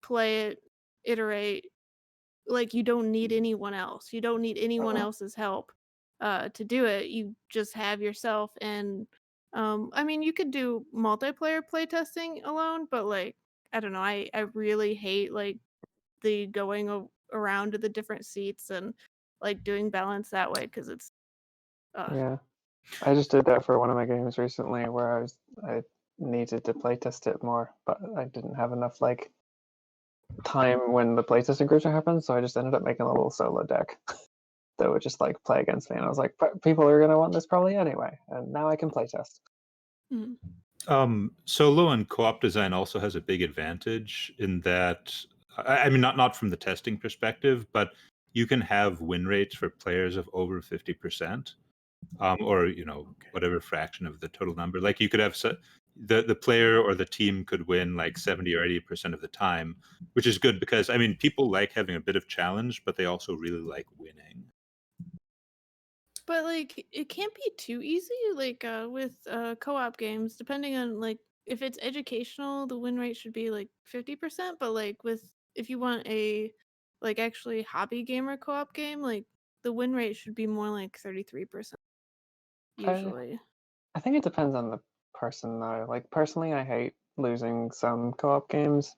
play it, iterate. Like you don't need anyone else. You don't need anyone else's help to do it. You just have yourself and I mean you could do multiplayer playtesting alone, but like I don't know, I really hate like the going around to the different seats and like doing balance that way because it's Yeah, I just did that for one of my games recently where I needed to playtest it more, but I didn't have enough like time when the playtesting group happened, so I just ended up making a little solo deck that would just like play against me, and I was like, people are gonna want this probably anyway, and now I can playtest. mm, Solo and co-op design also has a big advantage in that, I mean, not from the testing perspective, but you can have win rates for players of over 50%, or whatever fraction of the total number. Like you could have the player or the team could win like 70 or 80% of the time, which is good because I mean people like having a bit of challenge, but they also really like winning. but like it can't be too easy like with co-op games depending on like if it's educational the win rate should be like 50%, but like with if you want a like actually hobby gamer co-op game like the win rate should be more like 33% I usually. I think it depends on the person though. Like personally, I hate losing some co-op games.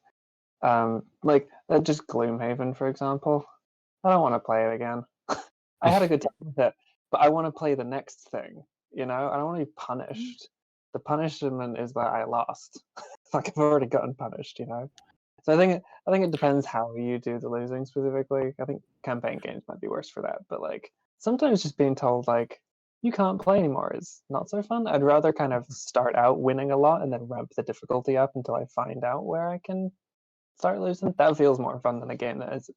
Like just Gloomhaven, for example. I don't want to play it again. I had a good time with it, but I want to play the next thing. I don't want to be Mhm. punished. The punishment is that I lost. Like I've already gotten punished. So I think it depends how you do the losing specifically. I think campaign games might be worse for that, but like sometimes just being told like you can't play anymore is not so fun. I'd rather kind of start out winning a lot and then ramp the difficulty up until I find out where I can start losing. That feels more fun than a game that is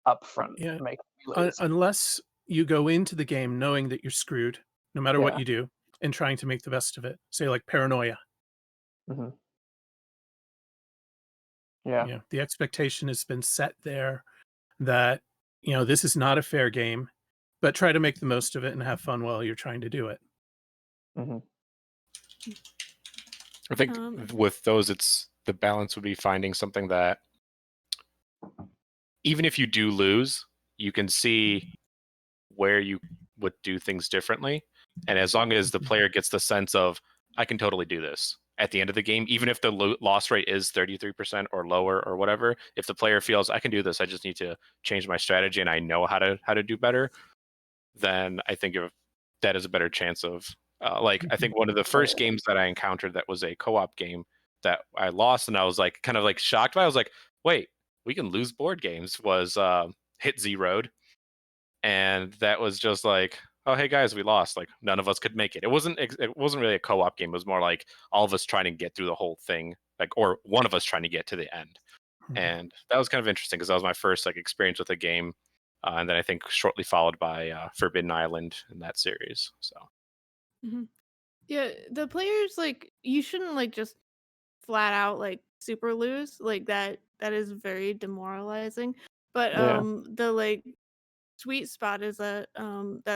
upfront Yeah, making me lose. unless you go into the game knowing that you're screwed, no matter what Yeah. you do, and trying to make the best of it. Say like paranoia. Hmm. Yeah. The expectation has been set there that this is not a fair game, but try to make the most of it and have fun while you're trying to do it. Hmm. I think um with those, it's the balance would be finding something that even if you do lose, you can see where you would do things differently. And as long as the player gets the sense of, I can totally do this at the end of the game, even if the loss rate is 33% or lower or whatever, if the player feels I can do this, I just need to change my strategy and I know how to do better, then I think that is a better chance of like I think one of the first games that I encountered that was a co-op game that I lost and I was like kind of like shocked by. I was like, wait, we can lose board games. Was Hit Zeroed, and that was just like, oh hey guys, we lost. Like none of us could make it. It wasn't really a co-op game. It was more like all of us trying to get through the whole thing, like or one of us trying to get to the end. And that was kind of interesting because that was my first like experience with a game, and then I think shortly followed by Forbidden Island in that series. So mhm. Yeah, the players like you shouldn't like just flat out like super lose like that is very demoralizing, but Yeah. the like sweet spot is that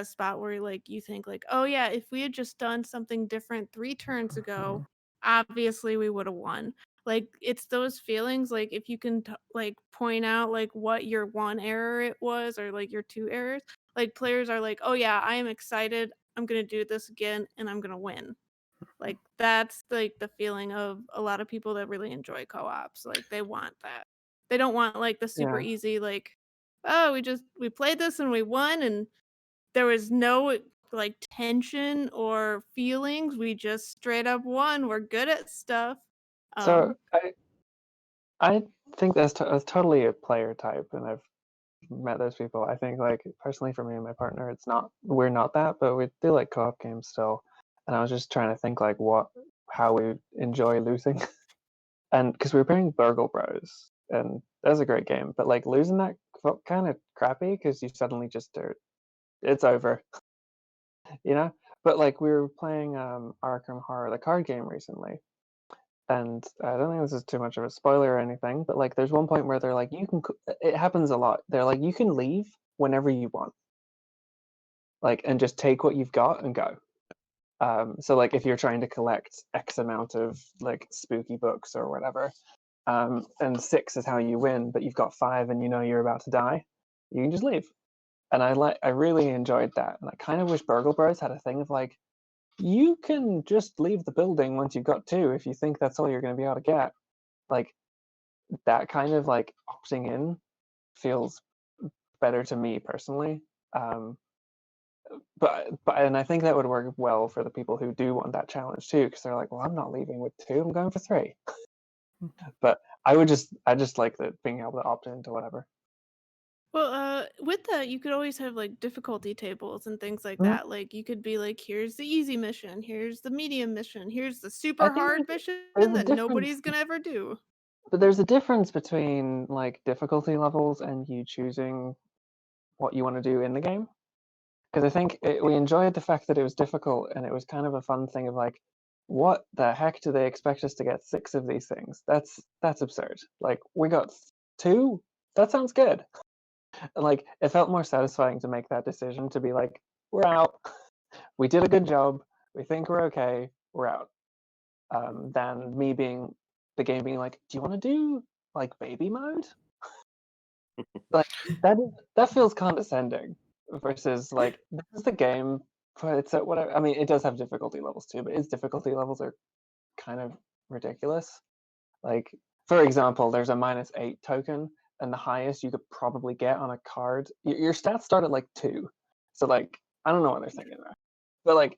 spot where like you think like oh yeah if we had just done something different 3 turns ago obviously we would have won. Like it's those feelings like if you can like point out like what your one error it was or like your two errors, like players are like oh yeah I am excited, I'm gonna do this again and I'm gonna win. Like that's like the feeling of a lot of people that really enjoy co-ops. Like they want that. They don't want like the super Yeah. easy like, oh, we played this and we won and there was no like tension or feelings. We just straight up won. We're good at stuff. So Um I think that's totally a player type, and I've met those people. I think like personally for me and my partner, we're not that, but we do like co-op games still. And I was just trying to think like how we enjoy losing, and because we were playing Burgle Bros, and that was a great game, but like losing that felt kind of crappy because you suddenly just it's over, you know. But like we were playing Arkham Horror, the card game recently, and I don't think this is too much of a spoiler or anything, but like there's one point where they're like, it happens a lot. They're like, you can leave whenever you want, like, and just take what you've got and go. So like if you're trying to collect X amount of like spooky books or whatever, and 6 is how you win, but you've got 5 and you know you're about to die, you can just leave. And I really enjoyed that. And I kind of wish Burgle Bros had a thing of like, you can just leave the building once you've got 2 if you think that's all you're going to be able to get. Like that kind of like opting in feels better to me personally. Um, but and I think that would work well for the people who do want that challenge too, because they're like, well, I'm not leaving with 2, I'm going for 3. But I just like that being able to opt into whatever. Well, with that, you could always have like difficulty tables and things like Mhm. that. Like you could be like, here's the easy mission, here's the medium mission, here's the I super think hard mission there's a that difference, nobody's gonna ever do. but there's a difference between like difficulty levels and you choosing what you want to do in the game. Because I think we enjoyed the fact that it was difficult and it was kind of a fun thing of like, what the heck do they expect us to get 6 of these things? That's absurd. Like we got 2. That sounds good. And like it felt more satisfying to make that decision to be like, we're out. We did a good job. We think we're okay. We're out. Than me being the game being like, do you want to do like baby mode? Like that that feels condescending versus like this is the game, but it's at whatever. I mean, it does have difficulty levels too, but its difficulty levels are kind of ridiculous. Like for example, there's a -8 token, and the highest you could probably get on a card. Your stats start at like 2, so like I don't know what they're thinking there, but like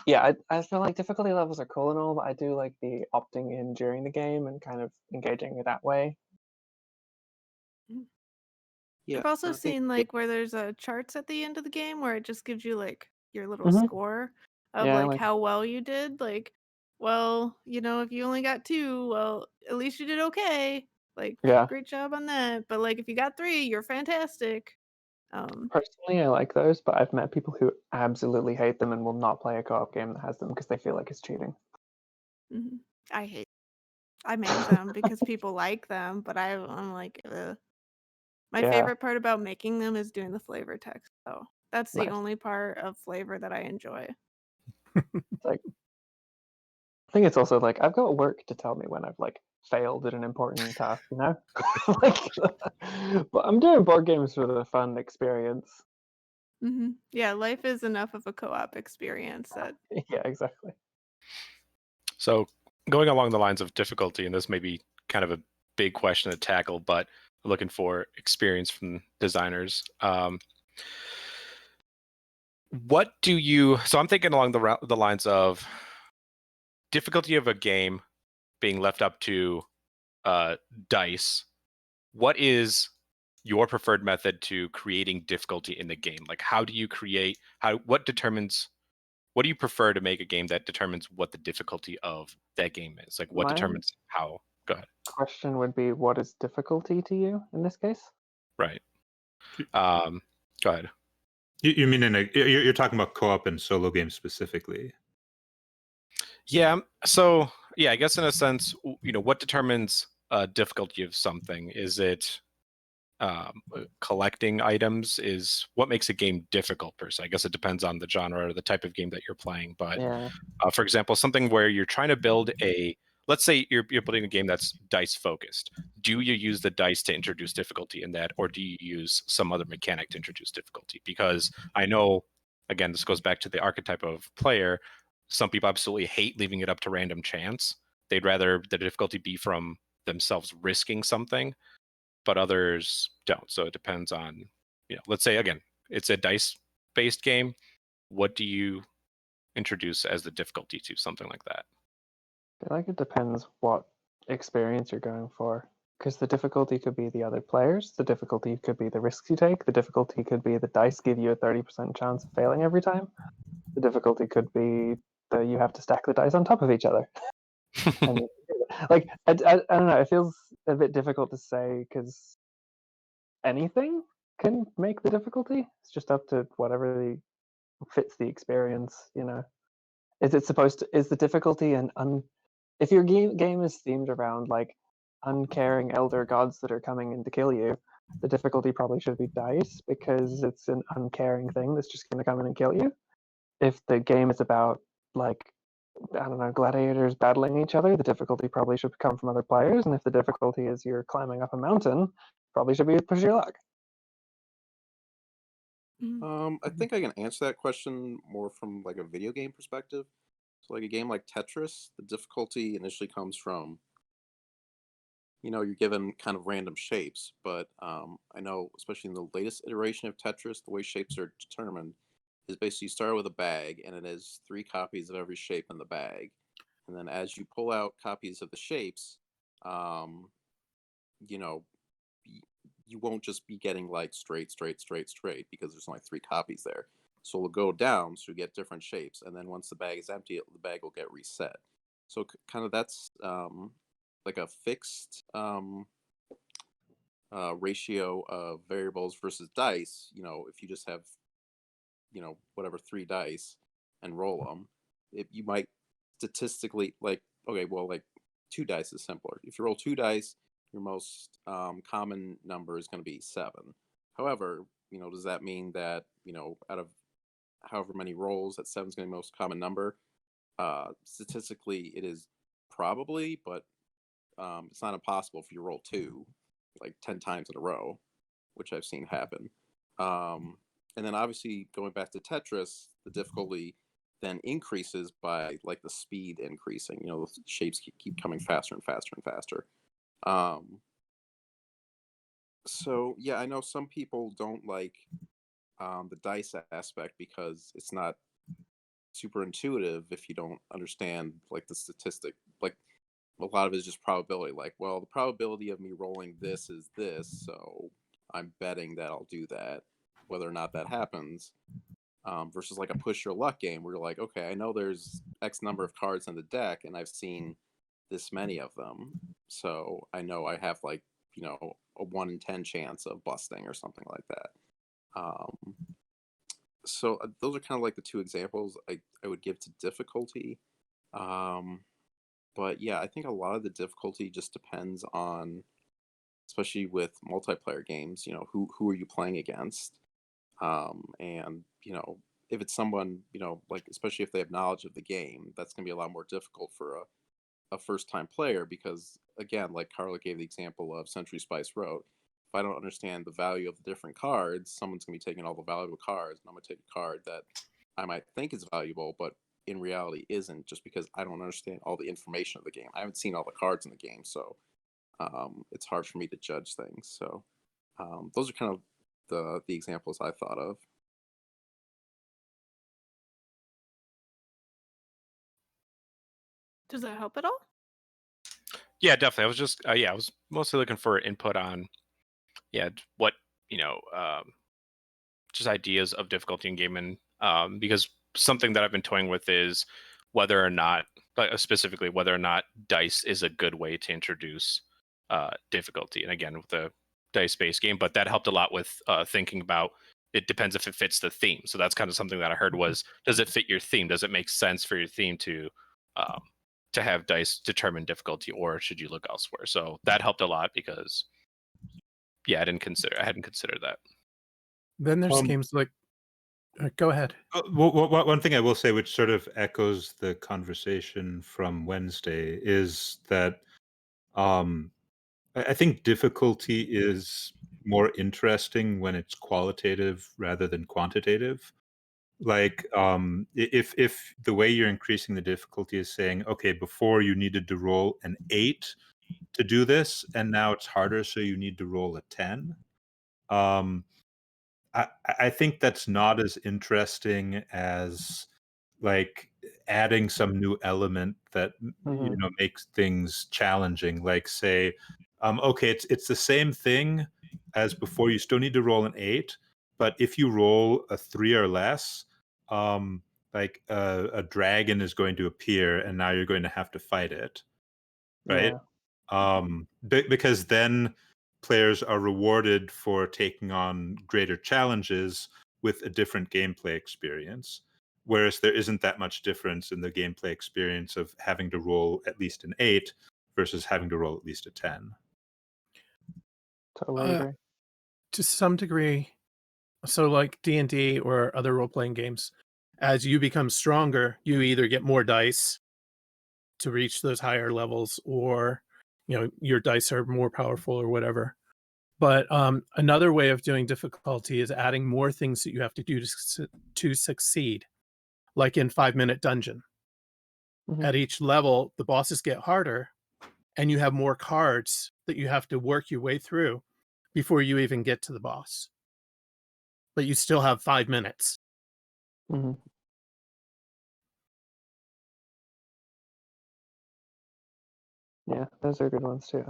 yeah, I feel like difficulty levels are cool and all, but I do like the opting in during the game and kind of engaging it that way. Yeah, I've also I think seen like where there's charts at the end of the game where it just gives you like your little Hmm. score of Yeah, like like how well you did. Like, well, if you only got 2, well, at least you did okay. Like, yeah. great job on that. But like if you got 3, you're fantastic. Um, Personally, I like those, but I've met people who absolutely hate them and will not play a co-op game that has them because they feel like it's cheating. mhm. I make them because people like them, but I'm like, ugh. My Yeah, favorite part about making them is doing the flavor text, though. That's the nice. only part of flavor that I enjoy. It's like I think it's also like I've got work to tell me when I've like failed at an important task, you know? Like, but I'm doing board games for the fun experience. Yeah, life is enough of a co-op experience that Yeah, exactly. So going along the lines of difficulty, and this may be kind of a big question to tackle, but looking for experience from designers. What do you? So I'm thinking along the lines of difficulty of a game being left up to dice. What is your preferred method to creating difficulty in the game? Like, how do you create? What determines? What do you prefer to make a game that determines what the difficulty of that game is? Like, what My determines how? Go ahead. question would be, what is difficulty to you in this case? Right. Go ahead. You mean you're talking about co-op and solo games specifically? Yeah. So yeah, I guess in a sense, what determines difficulty of something? Is it collecting items? Is what makes a game difficult per se? I guess it depends on the genre or the type of game that you're playing. But Yeah, for example, something where you're trying to build let's say you're building a game that's dice focused. Do you use the dice to introduce difficulty in that, or do you use some other mechanic to introduce difficulty? Because I know, again, this goes back to the archetype of player. Some people absolutely hate leaving it up to random chance. They'd rather the difficulty be from themselves risking something, but others don't. So it depends on, let's say again, it's a dice based game. What do you introduce as the difficulty to something like that? I feel like it depends what experience you're going for. Because the difficulty could be the other players, the difficulty could be the risks you take, the difficulty could be the dice give you a 30% chance of failing every time. The difficulty could be that you have to stack the dice on top of each other. And like, I don't know, it feels a bit difficult to say because anything can make the difficulty. It's just up to whatever fits the experience, you know. Is it supposed to, is the difficulty if your game is themed around like uncaring elder gods that are coming in to kill you, the difficulty probably should be dice because it's an uncaring thing that's just going to come in and kill you. If the game is about like, I don't know, gladiators battling each other, the difficulty probably should come from other players. And if the difficulty is you're climbing up a mountain, probably should be push your luck. I think I can answer that question more from like a video game perspective. So like a game like Tetris, the difficulty initially comes from, you're given kind of random shapes, but I know especially in the latest iteration of Tetris, the way shapes are determined is basically you start with a bag and it is 3 copies of every shape in the bag. And then as you pull out copies of the shapes, um, you know, you won't just be getting like straight, straight, straight, straight because there's only 3 copies there. So it'll go down, so you get different shapes, and then once the bag is empty, the bag will get reset. So kind of that's like a fixed ratio of variables versus dice. If you just have whatever 3 dice and roll them, you might statistically like okay, well like 2 dice is simpler. If you roll 2 dice, your most common number is going to be 7. However, does that mean that out of however many rolls, that 7 is going to be the most common number? Statistically, it is probably, but it's not impossible if you roll 2 like 10 times in a row, which I've seen happen. And then obviously going back to Tetris, the difficulty then increases by like the speed increasing. The shapes keep coming faster and faster and faster. So yeah, I know some people don't like the dice aspect because it's not super intuitive if you don't understand like the statistic. Like a lot of it is just probability. Like, well, the probability of me rolling this is this, so I'm betting that I'll do that, whether or not that happens. Versus like a push your luck game where you're like, okay, I know there's X number of cards in the deck, and I've seen this many of them, so I know I have like a 1 in 10 chance of busting or something like that. So those are kind of like the 2 examples I would give to difficulty. But yeah, I think a lot of the difficulty just depends on, especially with multiplayer games, who are you playing against? And if it's someone, like especially if they have knowledge of the game, that's going to be a lot more difficult for a first time player because again, like Carla gave the example of Century Spice Road. If I don't understand the value of the different cards, someone's going to be taking all the valuable cards, and I'm going to take a card that I might think is valuable, but in reality isn't, just because I don't understand all the information of the game. I haven't seen all the cards in the game, so it's hard for me to judge things. So those are kind of the examples I thought of. Does that help at all? Yeah, definitely. I was just I was mostly looking for input on what just ideas of difficulty in gaming, because something that I've been toying with is whether or not, specifically whether or not dice is a good way to introduce difficulty. And again, with the dice-based game, but that helped a lot with thinking about it depends if it fits the theme. So that's kind of something that I heard was, does it fit your theme? Does it make sense for your theme um, to have dice determine difficulty, or should you look elsewhere? So that helped a lot because I hadn't considered that. Then there's games like go ahead. One thing I will say, which sort of echoes the conversation from Wednesday, is that I think difficulty is more interesting when it's qualitative rather than quantitative. Like, if the way you're increasing the difficulty is saying, okay, before you needed to roll an 8 to do this, and now it's harder, so you need to roll a 10. Um, I think that's not as interesting as like adding some new element that Hmm. makes things challenging. Like say, okay, it's the same thing as before. You still need to roll an 8, but if you roll a 3 or less, like a dragon is going to appear, and now you're going to have to fight it, right? Yeah. Because then players are rewarded for taking on greater challenges with a different gameplay experience. Whereas there isn't that much difference in the gameplay experience of having to roll at least an 8 versus having to roll at least a 10. Totally Uh, agree. to some degree, so like D&D or other role-playing games, as you become stronger, you either get more dice to reach those higher levels, or your dice are more powerful or whatever. But another way of doing difficulty is adding more things that you have to do to succeed, like in 5 Minute Dungeon. Hmm. At each level, the bosses get harder, and you have more cards that you have to work your way through before you even get to the boss. But you still have 5 minutes. Hmm. Yeah, those are good ones too.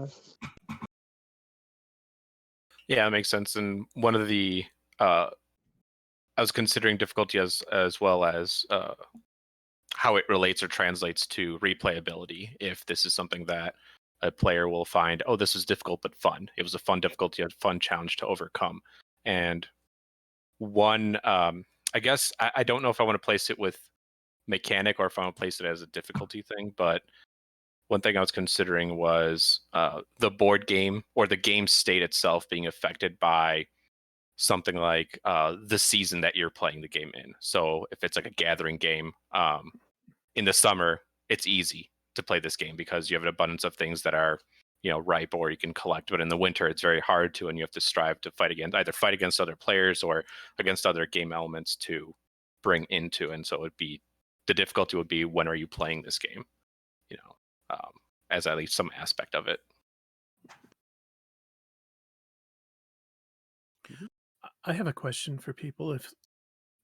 Yeah, it makes sense. And one of the I was considering difficulty as well as how it relates or translates to replayability. If this is something that a player will find, oh, this is difficult but fun. It was a fun difficulty, a fun challenge to overcome. And one, I guess I don't know if I want to place it with mechanic or if I want to place it as a difficulty thing, but one thing I was considering was the board game or the game state itself being affected by something like the season that you're playing the game in. So if it's like a gathering game, in the summer, it's easy to play this game because you have an abundance of things that are, ripe or you can collect. But in the winter, it's very hard to, and you have to strive to fight against other players or against other game elements to bring into. And so the difficulty would be, when are you playing this game? You know, as at least some aspect of it. I have a question for people,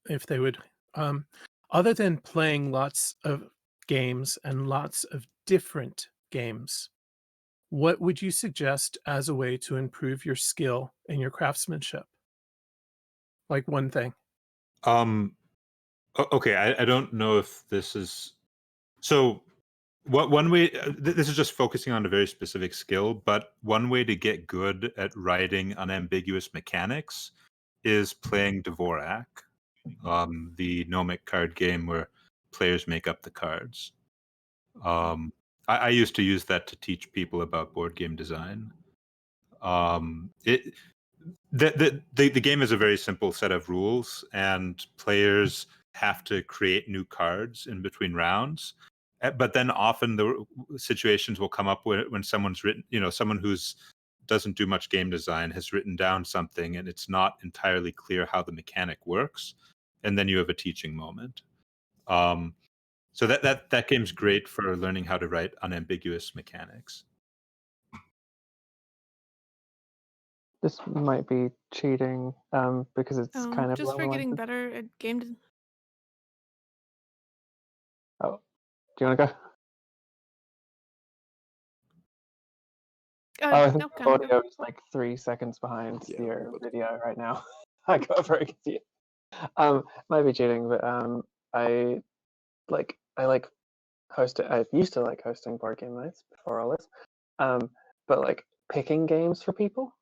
if they would, um, other than playing lots of games and lots of different games, what would you suggest as a way to improve your skill and your craftsmanship? Like one thing. Um, okay, I don't know if this is so. What one way? This is just focusing on a very specific skill, but one way to get good at writing unambiguous mechanics is playing Dvorak, the gnomic card game where players make up the cards. Um, I used to use that to teach people about board game design. It the game is a very simple set of rules, and players have to create new cards in between rounds. But then often the situations will come up when someone's written, someone who's doesn't do much game design has written down something, and it's not entirely clear how the mechanic works, and then you have a teaching moment. Um, so that game's great for learning how to write unambiguous mechanics. This might be cheating, because it's kind of Just low for getting length. better at game design. Oh, do you want to go? Oh, I think No, the kind of go. audio is like 3 seconds behind Yeah, your but video right now. I got very confused. Might be cheating, but I like hosting. I used to like hosting board game nights before all this. But like picking games for people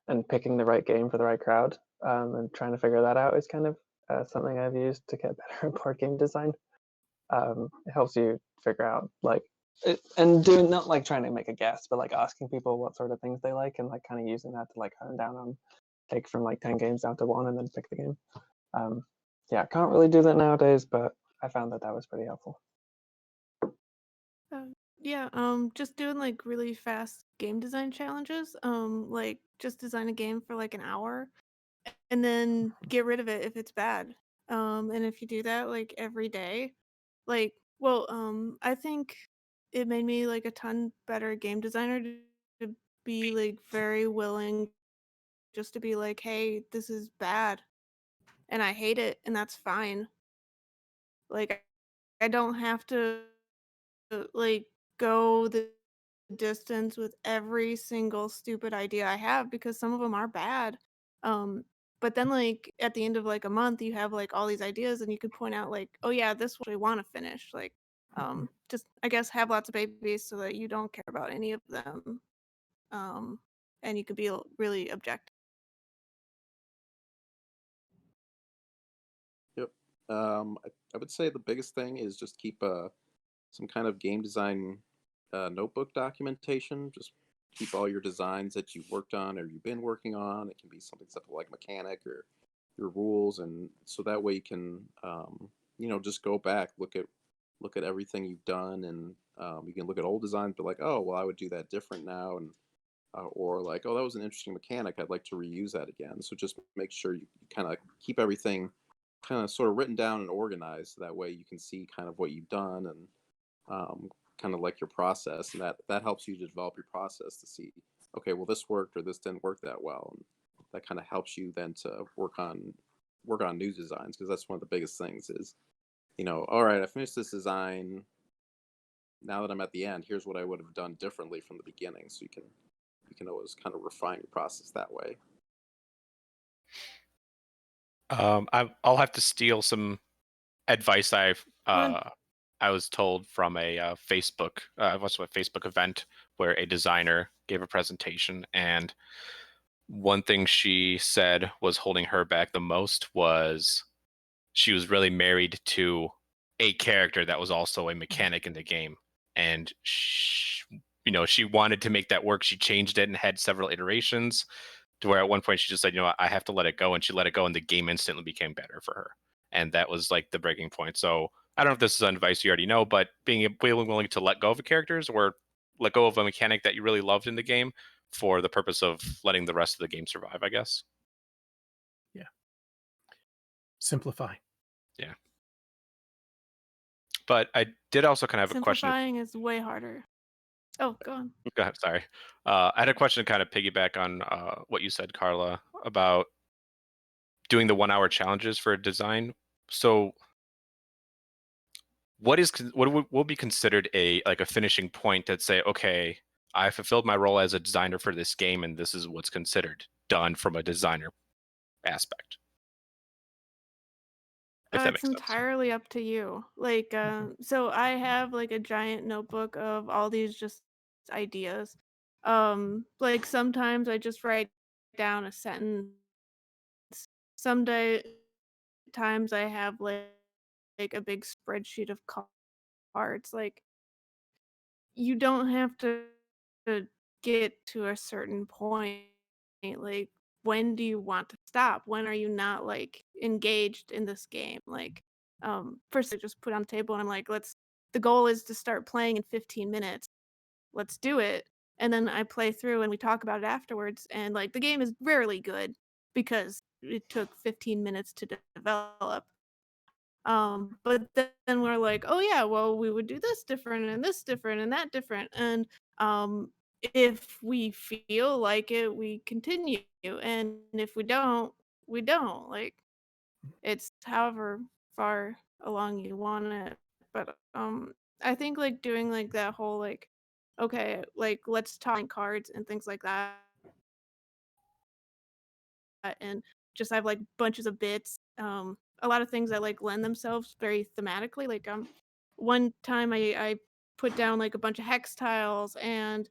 and picking the right game for the right crowd, and trying to figure that out is kind of something I've used to get better at board game design. It helps you figure out and doing, not like trying to make a guess, but like asking people what sort of things they like, and like kind of using that to like hone down on, take from like 10 games down to one and then pick the game. Yeah, can't really do that nowadays, but I found that was pretty helpful. Yeah, just doing like really fast game design challenges. Like just design a game for like an hour and then get rid of it if it's bad. And if you do that like every day, like, well, I think it made me like a ton better game designer to be like very willing just to be like, hey, this is bad and I hate it and that's fine. Like I don't have to like go the distance with every single stupid idea I have because some of them are bad. Um, but then like at the end of like a month, you have like all these ideas and you can point out like, oh yeah, this one I want to finish. Like, just I guess have lots of babies so that you don't care about any of them. Um, and you can be really objective. Yep. I would say the biggest thing is just keep some kind of game design notebook documentation. Just keep all your designs that you've worked on or you've been working on. It can be something simple like mechanic or your rules, and so that way you can just go back, look at everything you've done, and you can look at old designs, but like, oh well, I would do that different now, and or like, oh, that was an interesting mechanic, I'd like to reuse that again. So just make sure you kind of keep everything kind of sort of written down and organized. So that way you can see kind of what you've done and kind of like your process, and that helps you to develop your process to see, okay, well this worked or this didn't work that well, and that kind of helps you then to work on new designs, because that's one of the biggest things is, all right, I finished this design. Now that I'm at the end, here's what I would have done differently from the beginning. So you can always kind of refine your process that way. I'll have to steal some advice One, I was told from a Facebook. I went to a Facebook event where a designer gave a presentation, and one thing she said was holding her back the most was she was really married to a character that was also a mechanic in the game, and she wanted to make that work. She changed it and had several iterations to where at one point she just said, I have to let it go, and she let it go, and the game instantly became better for her, and that was like the breaking point. So I don't know if this is advice you already know, but being willing to let go of the characters or let go of a mechanic that you really loved in the game for the purpose of letting the rest of the game survive, I guess. Yeah. Simplify. Yeah. But I did also kind of have a question. simplifying is way harder. Oh, go on. Go ahead, sorry. I had a question to kind of piggyback on what you said, Carla, about doing the 1 hour challenges for a design. So what will be considered a finishing point that say, okay, I fulfilled my role as a designer for this game, and this is what's considered done from a designer aspect, if that It's makes sense. entirely up to you. Like, so I have like a giant notebook of all these just ideas. Like sometimes I just write down a sentence. Some times I have like a big spreadsheet of cards. Like you don't have to get to a certain point. Like when do you want to stop? When are you not like engaged in this game? Like first I just put it on the table and I'm like, let's the goal is to start playing in 15 minutes. Let's do it. And then I play through and we talk about it afterwards, and like the game is rarely good because it took 15 minutes to develop. But then we're like, oh yeah, well we would do this different and this different and that different. And um if we feel like it, we continue. And if we don't, we don't. Like it's however far along you want it. But I think like doing like that whole like okay, like let's talk cards and things like that and just have like bunches of bits. A lot of things that like lend themselves very thematically. Like one time I put down like a bunch of hex tiles and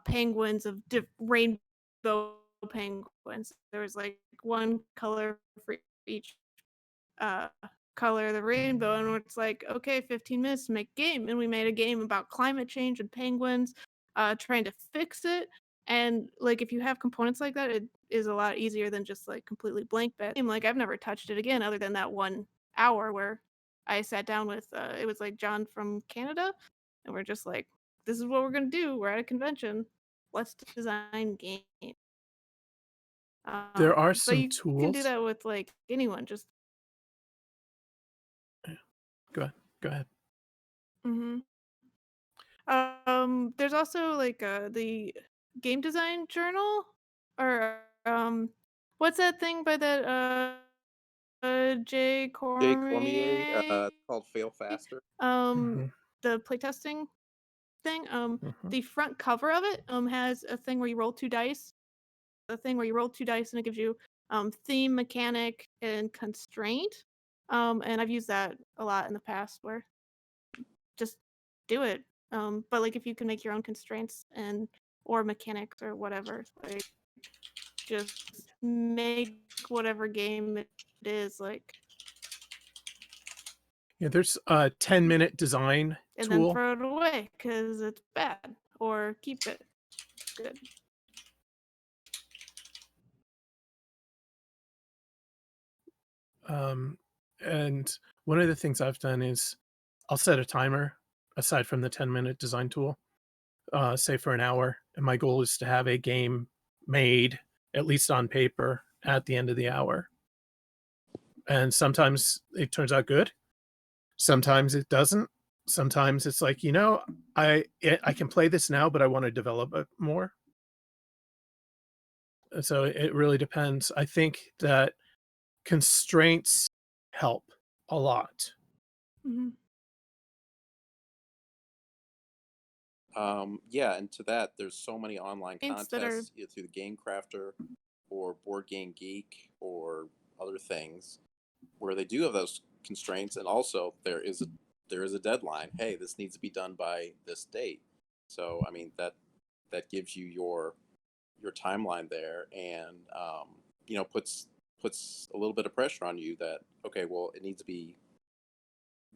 penguins of rainbow penguins. There was like one color for each uh color of the rainbow, and it's like okay, 15 minutes to make a game, and we made a game about climate change and penguins trying to fix it. And like if you have components like that, it is a lot easier than just like completely blank bit. Like I've never touched it again other than that 1 hour where I sat down with it was like John from Canada, and we're just like, this is what we're gonna do. We're at a convention. Let's design game. There are But some you can do tools. that with like anyone. Just Go ahead. Mm-hmm. There's also like the game design journal, or what's that thing by that Jay Jay Cormier, Cormier? it's called Fail Faster. Mhm, The playtesting thing. mhm. The front cover of it has a thing where you roll 2 dice. A thing where you roll 2 dice and it gives you theme, mechanic, and constraint. And I've used that a lot in the past where just do it. But like if you can make your own constraints and or mechanics or whatever, like just make whatever game it is, like, Yeah, there's a 10-minute design and then tool. throw it away because it's bad, or keep it. It's good. And one of the things I've done is I'll set a timer aside from the 10-minute design tool, say for an hour. And my goal is to have a game made, at least on paper, at the end of the hour. And sometimes it turns out good. Sometimes it doesn't. Sometimes it's like, I can play this now, but I want to develop it more. So it really depends. I think that constraints help a lot. Mm-hmm. Yeah, and to that, there's so many online Games that are contests either through the Game Crafter or Board Game Geek or other things where they do have those constraints, and also there is a deadline. Hey, this needs to be done by this date. So I mean that gives you your timeline there, and puts a little bit of pressure on you that okay, well, it needs to be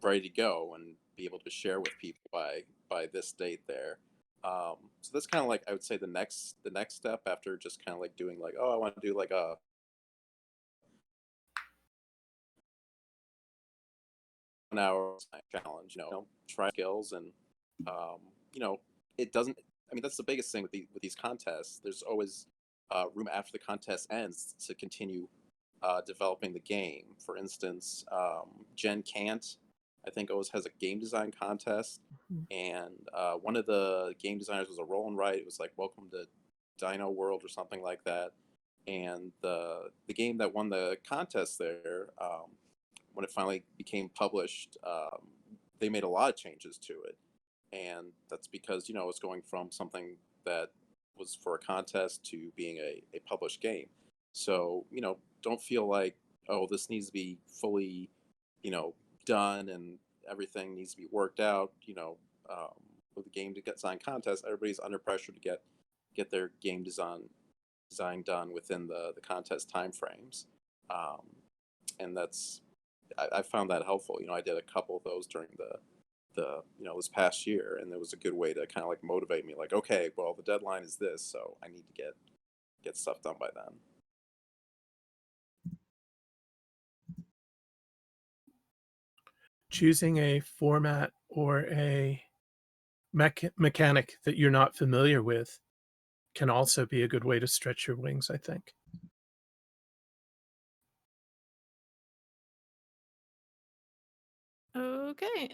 ready to go and be able to share with people by this date there. So that's kind of like I would say the next step after just kind of like doing like, oh, I want to do like a an hour challenge, try skills, and um, you know it doesn't. I mean, that's the biggest thing with these contests. There's always room after the contest ends to continue developing the game. For instance, Jen Kant, I think, always has a game design contest, Mhm. and one of the game designers was a roll and write. It was like Welcome to Dino World or something like that. And the game that won the contest there, when it finally became published, they made a lot of changes to it, and that's because it's going from something that was for a contest to being a published game. So don't feel like, oh, this needs to be fully you know done and everything needs to be worked out. With the game design contest, everybody's under pressure to get their game design done within the contest timeframes. um, and I found that helpful. I did a couple of those during the this past year, and it was a good way to kind of like motivate me. Like, okay, well, the deadline is this, so I need to get stuff done by then. Choosing a format or a mechanic that you're not familiar with can also be a good way to stretch your wings, I think. okay.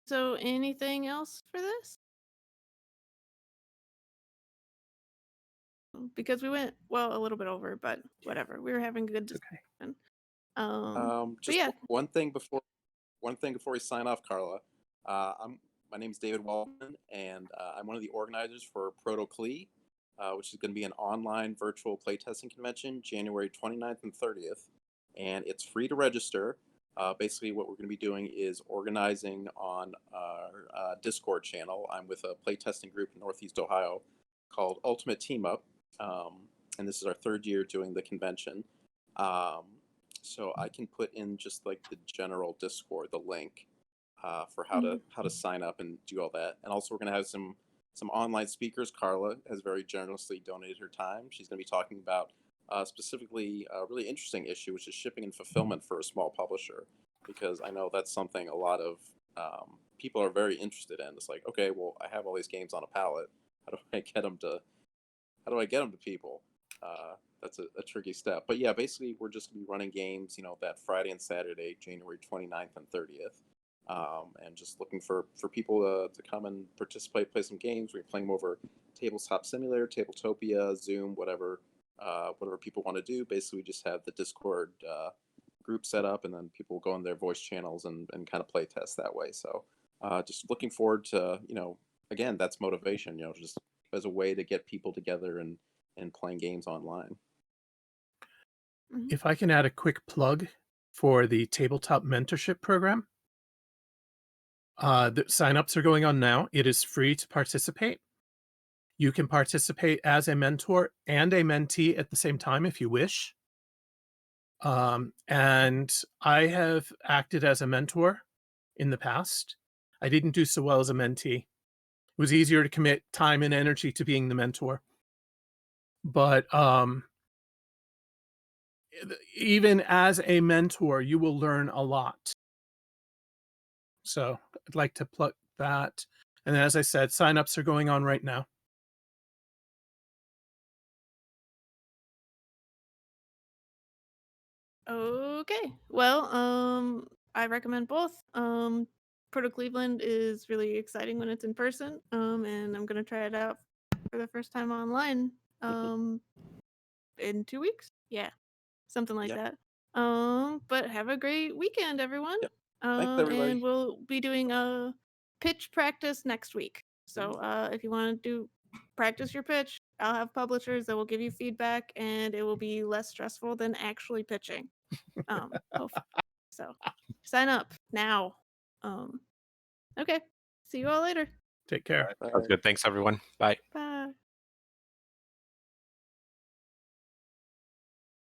So anything else for this? Because we went a little bit over, but whatever. We were having a good It's okay. discussion. But Just yeah. one thing before we sign off, Carla. My name is David Waldman, and I'm one of the organizers for ProtoClee, which is going to be an online virtual playtesting convention, January 29th and 30th, and it's free to register. Basically, what we're going to be doing is organizing on our Discord channel. I'm with a playtesting group in Northeast Ohio called Ultimate Team Up, and this is our third year doing the convention. Um, so I can put in just like the general Discord, the link for how to Mhm. how to sign up and do all that. And also we're gonna have some online speakers. Carla has very generously donated her time. She's gonna be talking about specifically a really interesting issue, which is shipping and fulfillment for a small publisher, because I know that's something a lot of people are very interested in. It's like, okay, well, I have all these games on a pallet. How do I get them to how do I get them to people? That's a tricky step. But yeah, basically, we're just going to be running games, that Friday and Saturday, January 29th and 30th. and just looking for people to come and participate, play some games. We're playing them over Tabletop Simulator, Tabletopia, Zoom, whatever people want to do. Basically, we just have the Discord group set up, and then people go on their voice channels and kind of play test that way. So just looking forward to, again, that's motivation, just as a way to get people together and playing games online. If I can add a quick plug for the Tabletop Mentorship Program. The signups are going on now. It is free to participate. You can participate as a mentor and a mentee at the same time if you wish. And I have acted as a mentor in the past. I didn't do so well as a mentee. It was easier to commit time and energy to being the mentor. But even as a mentor, you will learn a lot. So I'd like to plug that. And then, as I said, signups are going on right now. Okay. Well, I recommend both. Proto Cleveland is really exciting when it's in person. And I'm gonna try it out for the first time online. In 2 weeks. Yeah, something like Yeah. that. But have a great weekend, everyone. Yep. Thanks, everybody. And we'll be doing a pitch practice next week. So, if you want to practice your pitch, I'll have publishers that will give you feedback, and it will be less stressful than actually pitching. Hopefully. So, sign up now. Okay. See you all later. Take care. Sounds good. Thanks, everyone. Bye. Bye.